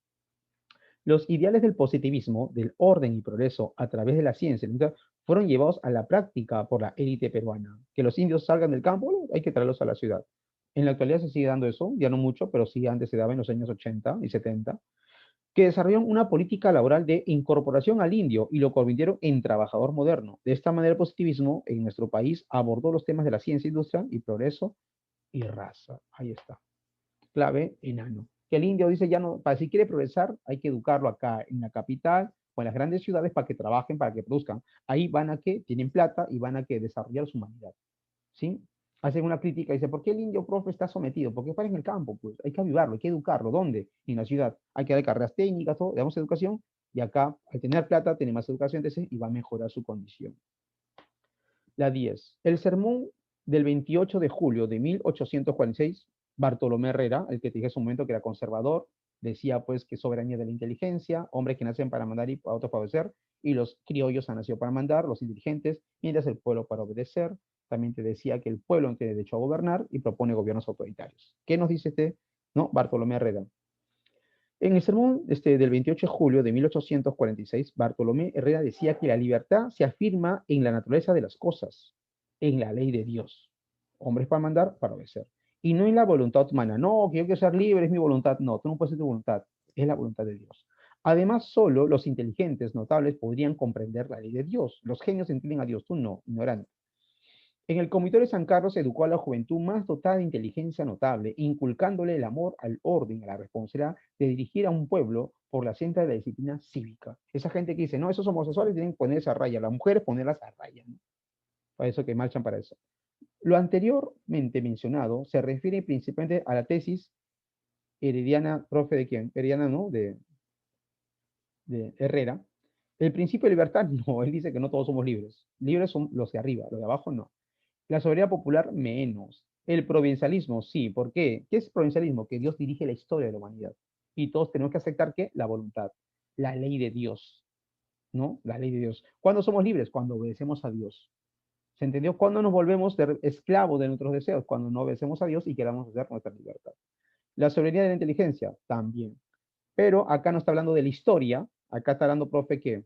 Los ideales del positivismo, del orden y progreso a través de la ciencia, fueron llevados a la práctica por la élite peruana. Que los indios salgan del campo, bueno, hay que traerlos a la ciudad. En la actualidad se sigue dando eso, ya no mucho, pero sí antes se daba en los años 80 y 70. que desarrollaron una política laboral de incorporación al indio y lo convirtieron en trabajador moderno. De esta manera, el positivismo en nuestro país abordó los temas de la ciencia, industria y progreso y raza. Ahí está. Clave, enano. Que el indio dice ya no, para si quiere progresar, hay que educarlo acá en la capital o en las grandes ciudades para que trabajen, para que produzcan. Ahí van a que tienen plata y van a que desarrollar su humanidad. ¿Sí? Hacen una crítica y dice, ¿por qué el indio profe está sometido? Porque para en el campo, pues hay que avivarlo, hay que educarlo. ¿Dónde? En la ciudad. Hay que dar carreras técnicas, todo, le damos educación y acá, al tener plata, tiene más educación entonces, y va a mejorar su condición. La 10. El sermón del 28 de julio de 1846, Bartolomé Herrera, el que te dije hace un momento que era conservador, decía pues que soberanía de la inteligencia, hombres que nacen para mandar y autofavorecer, y los criollos han nacido para mandar, los inteligentes, mientras el pueblo para obedecer. También te decía que el pueblo no tiene derecho a gobernar y propone gobiernos autoritarios. ¿Qué nos dice este, no, Bartolomé Herrera? En el sermón del 28 de julio de 1846, Bartolomé Herrera decía que la libertad se afirma en la naturaleza de las cosas, en la ley de Dios. Hombres para mandar, para obedecer. Y no en la voluntad humana. No, que yo quiero ser libre, es mi voluntad. No, tú no puedes ser tu voluntad, es la voluntad de Dios. Además, solo los inteligentes, notables, podrían comprender la ley de Dios. Los genios entienden a Dios, tú no, ignorante. En el Comité de San Carlos educó a la juventud más dotada de inteligencia notable, inculcándole el amor al orden, a la responsabilidad de dirigir a un pueblo por la senda de la disciplina cívica. Esa gente que dice, no, esos homosexuales tienen que ponerse a raya, las mujeres ponerlas a raya, ¿no? Para eso que marchan para eso. Lo anteriormente mencionado se refiere principalmente a la tesis herediana, profe de quién, herediana, ¿no? De Herrera. El principio de libertad, no, él dice que no todos somos libres. Libres son los de arriba, los de abajo no. La soberanía popular, menos. El provincialismo, sí. ¿Por qué? ¿Qué es provincialismo? Que Dios dirige la historia de la humanidad. Y todos tenemos que aceptar que la voluntad, la ley de Dios, ¿no? La ley de Dios. ¿Cuándo somos libres? Cuando obedecemos a Dios. ¿Se entendió? ¿Cuándo nos volvemos esclavos de nuestros deseos? Cuando no obedecemos a Dios y queramos hacer nuestra libertad. La soberanía de la inteligencia, también. Pero acá no está hablando de la historia, acá está hablando, profe, que,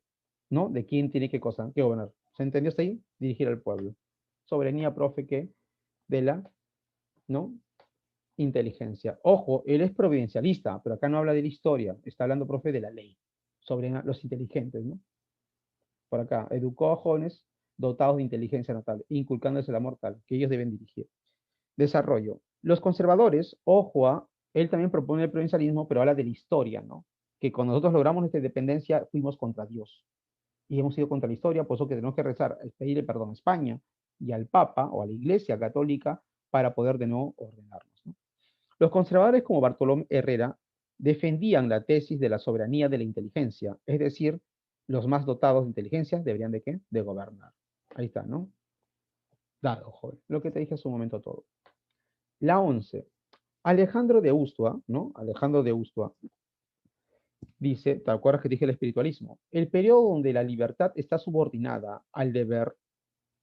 ¿no? De quién tiene qué cosa, qué gobernar. ¿Se entendió hasta ahí? Dirigir al pueblo. Soberanía, profe, que de la, ¿no? Inteligencia. Ojo, él es providencialista, pero acá no habla de la historia, está hablando, profe, de la ley, sobre los inteligentes, ¿no? Por acá, educó a jóvenes dotados de inteligencia notable, inculcándoles el amor tal, que ellos deben dirigir. Desarrollo. Los conservadores, ojo, él también propone el provincialismo, pero habla de la historia, ¿no? Que cuando nosotros logramos nuestra independencia, fuimos contra Dios. Y hemos ido contra la historia, por eso que tenemos que rezar, pedirle perdón a España y al Papa o a la Iglesia Católica para poder de nuevo ordenarnos, ¿no? Los conservadores como Bartolomé Herrera defendían la tesis de la soberanía de la inteligencia, es decir, los más dotados de inteligencia deberían de qué? De gobernar. Ahí está, ¿no? Dado, joven. Lo que te dije hace un momento todo. La 11. Alejandro de Ustua, ¿no? Alejandro de Ustua dice, ¿te acuerdas que dije el espiritualismo? El periodo donde la libertad está subordinada al deber,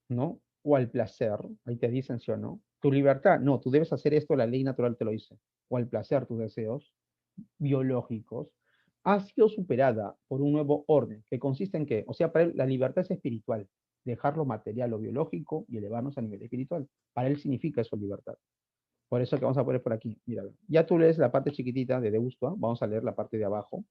¿no? O al placer, ahí te dicen sí o no. Tu libertad, no, tú debes hacer esto, la ley natural te lo dice. O al placer, tus deseos biológicos, ha sido superada por un nuevo orden, que consiste en que, o sea, para él la libertad es espiritual, dejar lo material, lo biológico y elevarnos a nivel espiritual. Para él significa eso libertad. Por eso que vamos a poner por aquí, mira, ya tú lees la parte chiquitita de Deusto, vamos a leer la parte de abajo.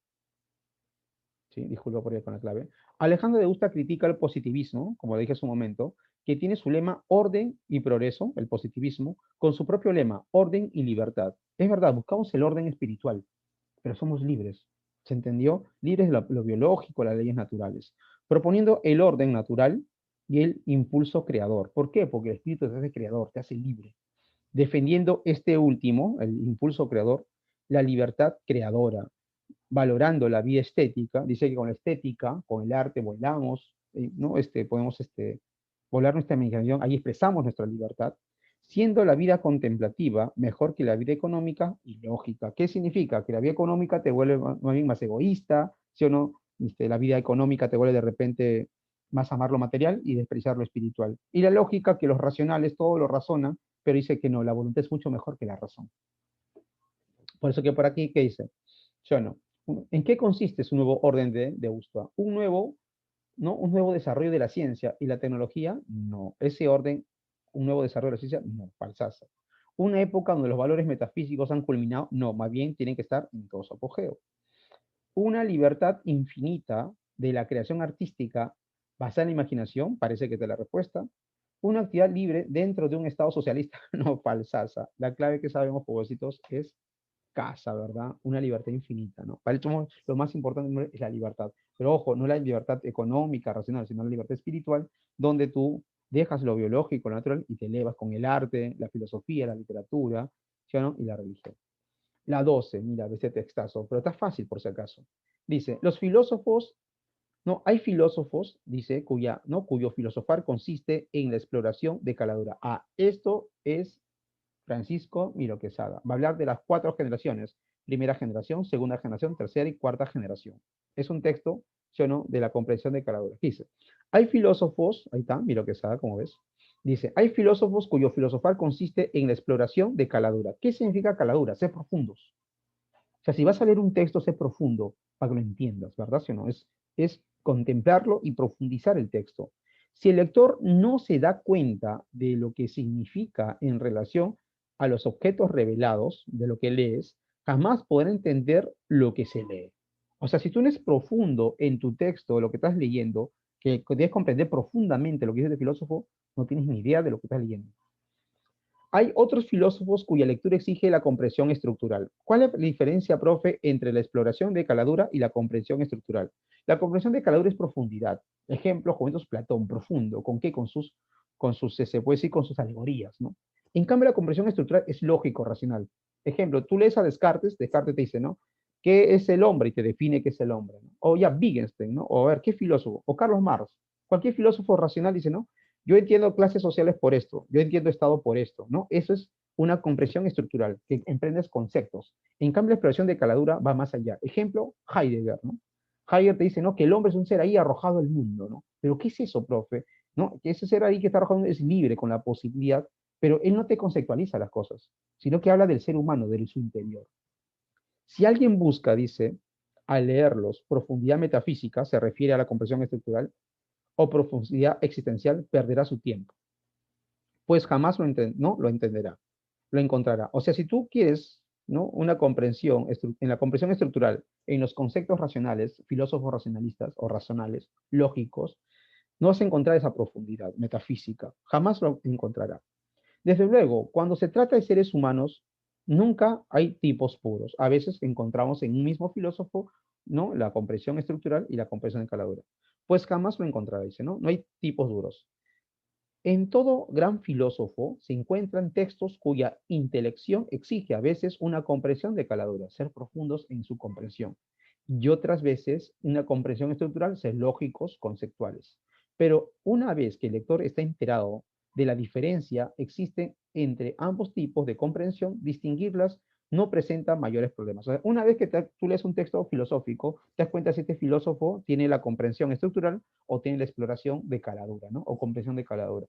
¿Sí? Disculpa por ir con la clave. Alejandro de Gusta critica el positivismo, como dije hace un momento, que tiene su lema orden y progreso, el positivismo, con su propio lema, orden y libertad. Es verdad, buscamos el orden espiritual, pero somos libres. ¿Se entendió? Libres de lo biológico, las leyes naturales. Proponiendo el orden natural y el impulso creador. ¿Por qué? Porque el espíritu te hace creador, te hace libre. Defendiendo este último, el impulso creador, la libertad creadora, valorando la vida estética, dice que con la estética, con el arte, volamos, ¿no? Podemos volar nuestra imaginación, ahí expresamos nuestra libertad, siendo la vida contemplativa mejor que la vida económica y lógica. ¿Qué significa? Que la vida económica te vuelve más bien más egoísta, ¿sí o no? La vida económica te vuelve de repente más amar lo material y despreciar lo espiritual. Y la lógica, que los racionales todo lo razonan, pero dice que no, la voluntad es mucho mejor que la razón. Por eso que por aquí, ¿qué dice? Yo no. ¿En qué consiste su nuevo orden de Ustua? Un nuevo, ¿no? Un nuevo desarrollo de la ciencia y la tecnología, no. Ese orden, un nuevo desarrollo de la ciencia, no, falsaza. Una época donde los valores metafísicos han culminado, no, más bien tienen que estar en todo su apogeo. una libertad infinita de la creación artística basada en la imaginación, parece que es la respuesta. Una actividad libre dentro de un Estado socialista, no falsaza. La clave que sabemos, pobrecitos, es casa, ¿verdad? Una libertad infinita, ¿no? Para esto lo más importante es la libertad. Pero ojo, no la libertad económica, racional, sino la libertad espiritual, donde tú dejas lo biológico, lo natural, y te elevas con el arte, la filosofía, la literatura, ¿sí o no? Y la religión. La 12, mira, este textazo, pero está fácil por si acaso. Dice, los filósofos, no, hay filósofos, dice, cuyo filosofar consiste en la exploración de caladura. Ah, esto es Francisco Miro Quesada. Va a hablar de las 4 generaciones. Primera generación, segunda generación, tercera y cuarta generación. Es un texto, ¿sí o no?, de la comprensión de caladura. Dice, hay filósofos, ahí está, Miro Quesada, como ves. Dice, hay filósofos cuyo filosofar consiste en la exploración de caladura. ¿Qué significa caladura? Ser profundos. O sea, si vas a leer un texto, sé profundo para que lo entiendas, ¿verdad? ¿Sí o no? Es contemplarlo y profundizar el texto. Si el lector no se da cuenta de lo que significa en relación a los objetos revelados de lo que lees, jamás podrá entender lo que se lee. O sea, si tú no eres profundo en tu texto, lo que estás leyendo, que debes comprender profundamente lo que dice el filósofo, no tienes ni idea de lo que estás leyendo. Hay otros filósofos cuya lectura exige la comprensión estructural. ¿Cuál es la diferencia, profe, entre la exploración de caladura y la comprensión estructural? La comprensión de caladura es profundidad. Ejemplo, Juventus Platón, profundo. ¿Con qué? Se puede decir, con sus alegorías, ¿no? En cambio, la comprensión estructural es lógico, racional. Ejemplo, tú lees a Descartes, Descartes te dice, ¿no? ¿Qué es el hombre? Y te define qué es el hombre, ¿no? O ya Wittgenstein, ¿no? O a ver, ¿qué filósofo? O Carlos Marx. Cualquier filósofo racional dice, ¿no? Yo entiendo clases sociales por esto, yo entiendo Estado por esto, ¿no? Eso es una comprensión estructural, que emprendes conceptos. En cambio, la exploración de caladura va más allá. Ejemplo, Heidegger, ¿no? Heidegger te dice, ¿no? Que el hombre es un ser ahí arrojado al mundo, ¿no? Pero ¿qué es eso, profe? ¿No? Que ese ser ahí que está arrojado es libre con la posibilidad, pero él no te conceptualiza las cosas, sino que habla del ser humano, de su interior. Si alguien busca, dice, al leerlos, profundidad metafísica, se refiere a la comprensión estructural, o profundidad existencial, perderá su tiempo, pues jamás no lo entenderá, lo encontrará. O sea, si tú quieres, ¿no?, una comprensión en la comprensión estructural, en los conceptos racionales, filósofos racionalistas o racionales, lógicos, no vas a encontrar esa profundidad metafísica, jamás lo encontrará. Desde luego, cuando se trata de seres humanos, nunca hay tipos puros. A veces encontramos en un mismo filósofo, ¿no?, la comprensión estructural y la comprensión de caladura. Pues jamás lo encontrará, dice, ¿no? No hay tipos duros. En todo gran filósofo se encuentran textos cuya intelección exige a veces una comprensión de caladura, ser profundos en su comprensión, y otras veces una comprensión estructural, ser lógicos, conceptuales. Pero una vez que el lector está enterado de la diferencia existe entre ambos tipos de comprensión, distinguirlas no presenta mayores problemas. O sea, una vez que tú lees un texto filosófico, te das cuenta si este filósofo tiene la comprensión estructural o tiene la exploración de caladura, ¿no? O comprensión de caladura,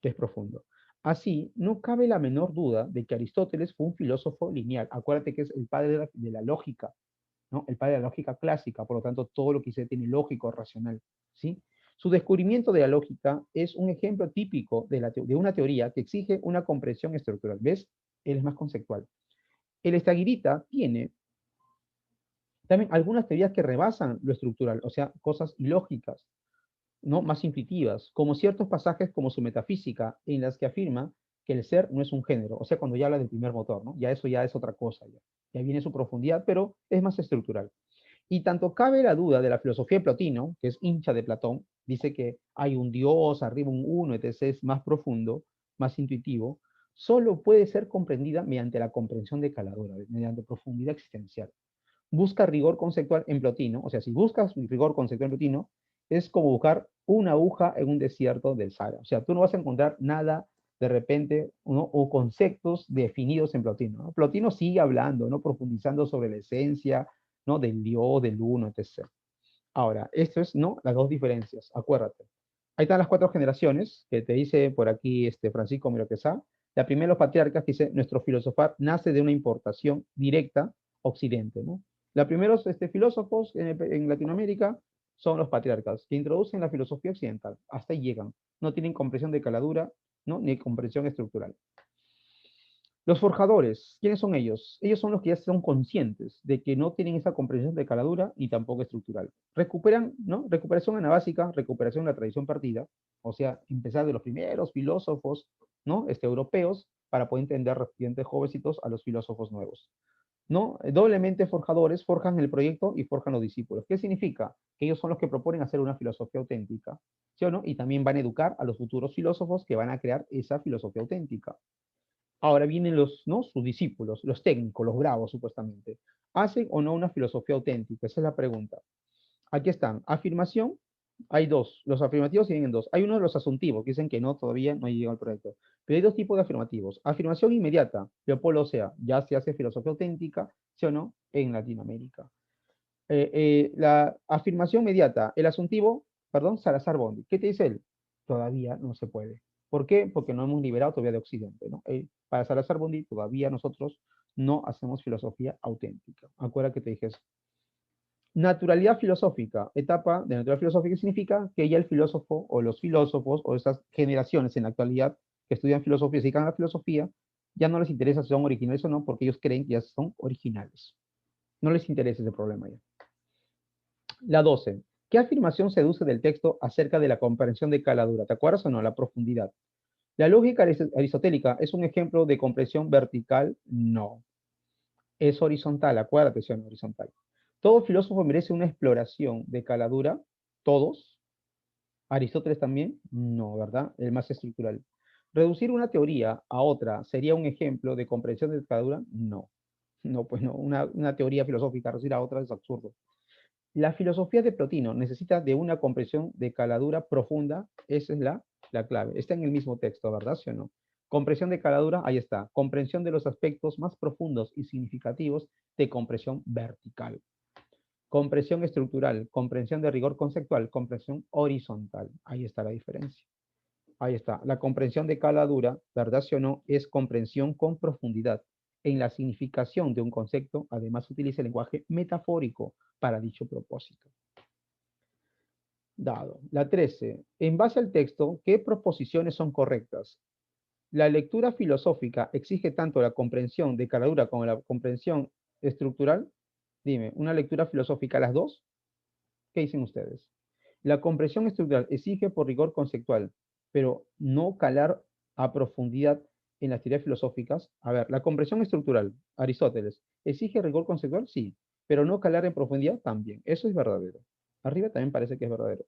que es profundo. Así, no cabe la menor duda de que Aristóteles fue un filósofo lineal. Acuérdate que es el padre de la lógica, ¿no? El padre de la lógica clásica, por lo tanto, todo lo que se tiene lógico, racional, ¿sí? Su descubrimiento de la lógica es un ejemplo típico de una teoría que exige una comprensión estructural. ¿Ves? Él es más conceptual. El estaguirita tiene también algunas teorías que rebasan lo estructural, o sea, cosas ilógicas, ¿no?, más intuitivas, como ciertos pasajes como su metafísica, en las que afirma que el ser no es un género, o sea, cuando ya habla del primer motor, ¿no? Ya eso ya es otra cosa, ya viene su profundidad, pero es más estructural. Y tanto cabe la duda de la filosofía de Plotino, que es hincha de Platón, dice que hay un Dios, arriba un uno, etc., es más profundo, más intuitivo, solo puede ser comprendida mediante la comprensión de caladura, mediante profundidad existencial. Busca rigor conceptual en Plotino, o sea, si buscas rigor conceptual en Plotino, es como buscar una aguja en un desierto del Sahara. O sea, tú no vas a encontrar nada de repente, ¿no?, o conceptos definidos en Plotino, ¿no? Plotino sigue hablando, ¿no?, profundizando sobre la esencia, ¿no?, del Dios, del uno, etc. Ahora, esto es, ¿no?, las dos diferencias, acuérdate. Ahí están las 4 generaciones, que te dice por aquí Francisco Miroquesá. La primera, los patriarcas, que dice, nuestro filosofar nace de una importación directa occidente, ¿no? Los primeros filósofos en Latinoamérica son los patriarcas, que introducen la filosofía occidental. Hasta ahí llegan. No tienen comprensión de caladura, ¿no?, ni comprensión estructural. Los forjadores, ¿quiénes son ellos? Ellos son los que ya son conscientes de que no tienen esa comprensión de caladura ni tampoco estructural. Recuperan, ¿no? Recuperación anabásica, recuperación de la tradición partida, o sea, empezar de los primeros filósofos, ¿no? Europeos, para poder entender los siguientes jovencitos a los filósofos nuevos. ¿No? Doblemente forjadores forjan el proyecto y forjan los discípulos. ¿Qué significa? Que ellos son los que proponen hacer una filosofía auténtica, ¿sí o no? Y también van a educar a los futuros filósofos que van a crear esa filosofía auténtica. Ahora vienen los, ¿no? Sus discípulos, los técnicos, los bravos supuestamente. ¿Hacen o no una filosofía auténtica? Esa es la pregunta. Aquí están. Afirmación, hay dos. Los afirmativos tienen dos. Hay uno de los asuntivos, que dicen que no, todavía no ha llegado al proyecto. Pero hay dos tipos de afirmativos. Afirmación inmediata, Leopoldo Sea, ya se hace filosofía auténtica, ¿sí o no? En Latinoamérica. La afirmación inmediata, el asuntivo, perdón, Salazar Bondi. ¿Qué te dice él? Todavía no se puede. ¿Por qué? Porque no hemos liberado todavía de Occidente, ¿no? Para Salazar Bondi todavía nosotros no hacemos filosofía auténtica. Acuérdate que te dije eso. Naturalidad filosófica, etapa de naturalidad filosófica significa que ya el filósofo o los filósofos o esas generaciones en la actualidad que estudian filosofía y se dedican a la filosofía, ya no les interesa si son originales o no, porque ellos creen que ya son originales. No les interesa ese problema ya. La 12. ¿Qué afirmación se deduce del texto acerca de la comprensión de caladura? ¿Te acuerdas o no? La profundidad. ¿La lógica aristotélica es un ejemplo de comprensión vertical? No. Es horizontal, acuérdate, es horizontal. ¿Todo filósofo merece una exploración de caladura? ¿Todos? ¿Aristóteles también? No, ¿verdad? El más estructural. ¿Reducir una teoría a otra sería un ejemplo de comprensión de caladura? No. No, pues no. Una teoría filosófica reducir a otra es absurdo. La filosofía de Plotino necesita de una comprensión de caladura profunda, esa es la clave. Está en el mismo texto, ¿verdad? ¿Sí o no? Comprensión de caladura, ahí está. Comprensión de los aspectos más profundos y significativos de comprensión vertical. Comprensión estructural, comprensión de rigor conceptual, comprensión horizontal. Ahí está la diferencia. Ahí está. La comprensión de caladura, ¿verdad sí o no? Es comprensión con profundidad en la significación de un concepto. Además, utiliza el lenguaje metafórico para dicho propósito. Dado. La 13. En base al texto, ¿qué proposiciones son correctas? La lectura filosófica exige tanto la comprensión de caladura como la comprensión estructural. Dime, ¿una lectura filosófica a las dos? ¿Qué dicen ustedes? La comprensión estructural exige por rigor conceptual, pero no calar a profundidad en las teorías filosóficas. A ver, la comprensión estructural, Aristóteles, ¿exige rigor conceptual? Sí, pero no calar en profundidad también. Eso es verdadero. Arriba también parece que es verdadero.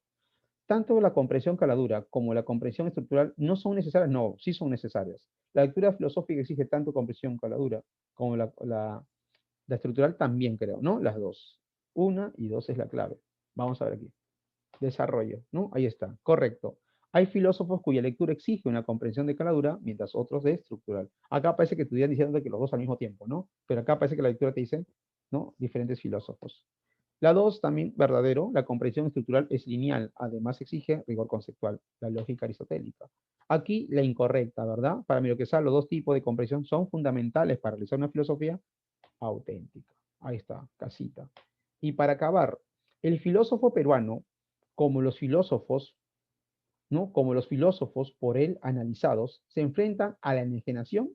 Tanto la comprensión caladura como la comprensión estructural no son necesarias, no, sí son necesarias. La lectura filosófica exige tanto comprensión caladura como la estructural también creo, ¿no? Las dos. Una y dos es la clave. Vamos a ver aquí. Desarrollo, ¿no? Ahí está, correcto. Hay filósofos cuya lectura exige una comprensión de caladura, mientras otros de estructural. Acá parece que estuvieran diciendo que los dos al mismo tiempo, ¿no? Pero acá parece que la lectura te dice, ¿no? Diferentes filósofos. La 2 también verdadero, la comprensión estructural es lineal, además exige rigor conceptual, la lógica aristotélica. Aquí la incorrecta, ¿verdad? Para mí lo que sea, los dos tipos de comprensión son fundamentales para realizar una filosofía auténtica. Ahí está, casita. Y para acabar, el filósofo peruano, como los filósofos, ¿no? Como los filósofos por él analizados, se enfrentan a la enajenación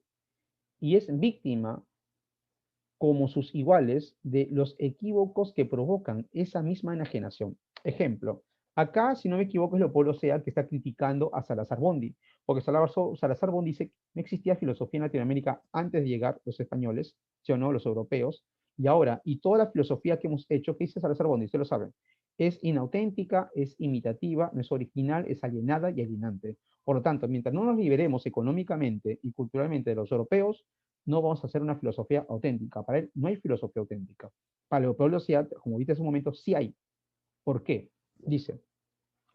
y es víctima, como sus iguales, de los equívocos que provocan esa misma enajenación. Ejemplo, acá, si no me equivoco, es Leopoldo Sea que está criticando a Salazar Bondi, porque Salazar Bondi dice que no existía filosofía en Latinoamérica antes de llegar los españoles, ¿sí o no? Los europeos, y ahora, y toda la filosofía que hemos hecho, ¿qué dice Salazar Bondi? Ustedes lo saben, es inauténtica, es imitativa, no es original, es alienada y alienante. Por lo tanto, mientras no nos liberemos económicamente y culturalmente de los europeos, no vamos a hacer una filosofía auténtica. Para él no hay filosofía auténtica. Para Leopoldo Ciad, como viste hace un momento, sí hay. ¿Por qué? Dice,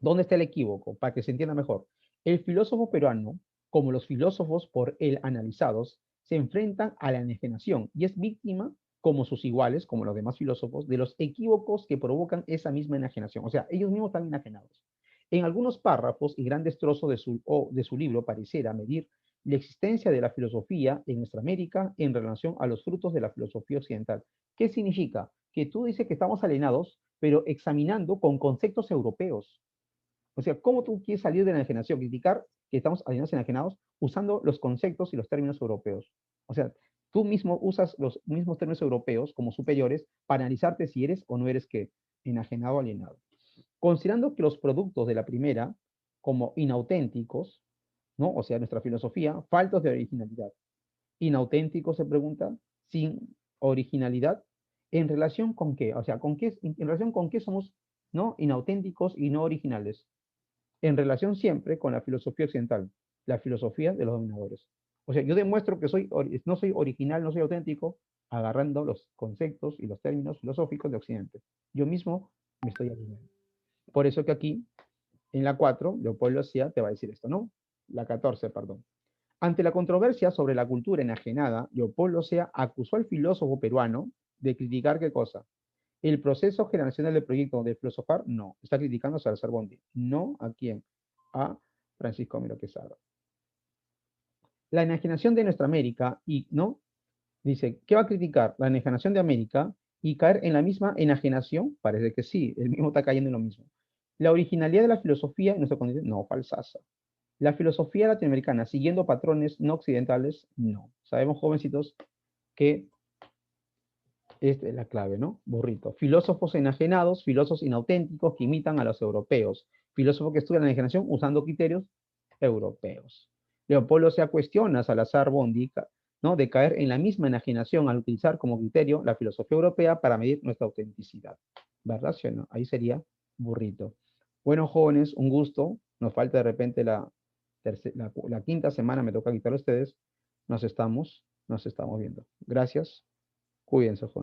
¿dónde está el equívoco? Para que se entienda mejor. El filósofo peruano, como los filósofos por él analizados, se enfrentan a la enajenación y es víctima, como sus iguales, como los demás filósofos, de los equívocos que provocan esa misma enajenación. O sea, ellos mismos están enajenados. En algunos párrafos y grandes trozos de su libro pareciera medir la existencia de la filosofía en nuestra América en relación a los frutos de la filosofía occidental. ¿Qué significa? Que tú dices que estamos alienados, pero examinando con conceptos europeos. O sea, ¿cómo tú quieres salir de la enajenación? Criticar que estamos enajenados usando los conceptos y los términos europeos. O sea, tú mismo usas los mismos términos europeos como superiores para analizarte si eres o no eres qué, enajenado o alienado. Considerando que los productos de la primera como inauténticos, ¿no? O sea, nuestra filosofía, faltos de originalidad. Inauténticos se pregunta, sin originalidad, ¿en relación con qué? O sea, en relación con qué somos, ¿no? Inauténticos y no originales. En relación siempre con la filosofía occidental, la filosofía de los dominadores. O sea, yo demuestro que no soy original, no soy auténtico, agarrando los conceptos y los términos filosóficos de Occidente. Yo mismo me estoy alineando. Por eso que aquí, en la 4, Leopoldo Cia te va a decir esto, ¿no? La 14, perdón. Ante la controversia sobre la cultura enajenada, Leopoldo Sea acusó al filósofo peruano de criticar qué cosa. El proceso generacional del proyecto de filosofar, no. Está criticando a Salazar Bondi. No, ¿a quién? A Francisco Miro Quesada. La enajenación de nuestra América, y no, dice, ¿qué va a criticar? La enajenación de América y caer en la misma enajenación, parece que sí, el mismo está cayendo en lo mismo. La originalidad de la filosofía en nuestra condición, no, falsaza. La filosofía latinoamericana, siguiendo patrones no occidentales, no. Sabemos, jovencitos, que esta es la clave, ¿no? Burrito. Filósofos enajenados, filósofos inauténticos que imitan a los europeos. Filósofos que estudian la enajenación usando criterios europeos. Leopoldo se cuestiona a Salazar Bondi, ¿no? De caer en la misma enajenación al utilizar como criterio la filosofía europea para medir nuestra autenticidad. ¿Verdad, sí o no? Ahí sería burrito. Bueno, jóvenes, un gusto. Nos falta de repente la quinta semana, me toca quitar a ustedes. Nos estamos viendo. Gracias. Cuídense, jóvenes.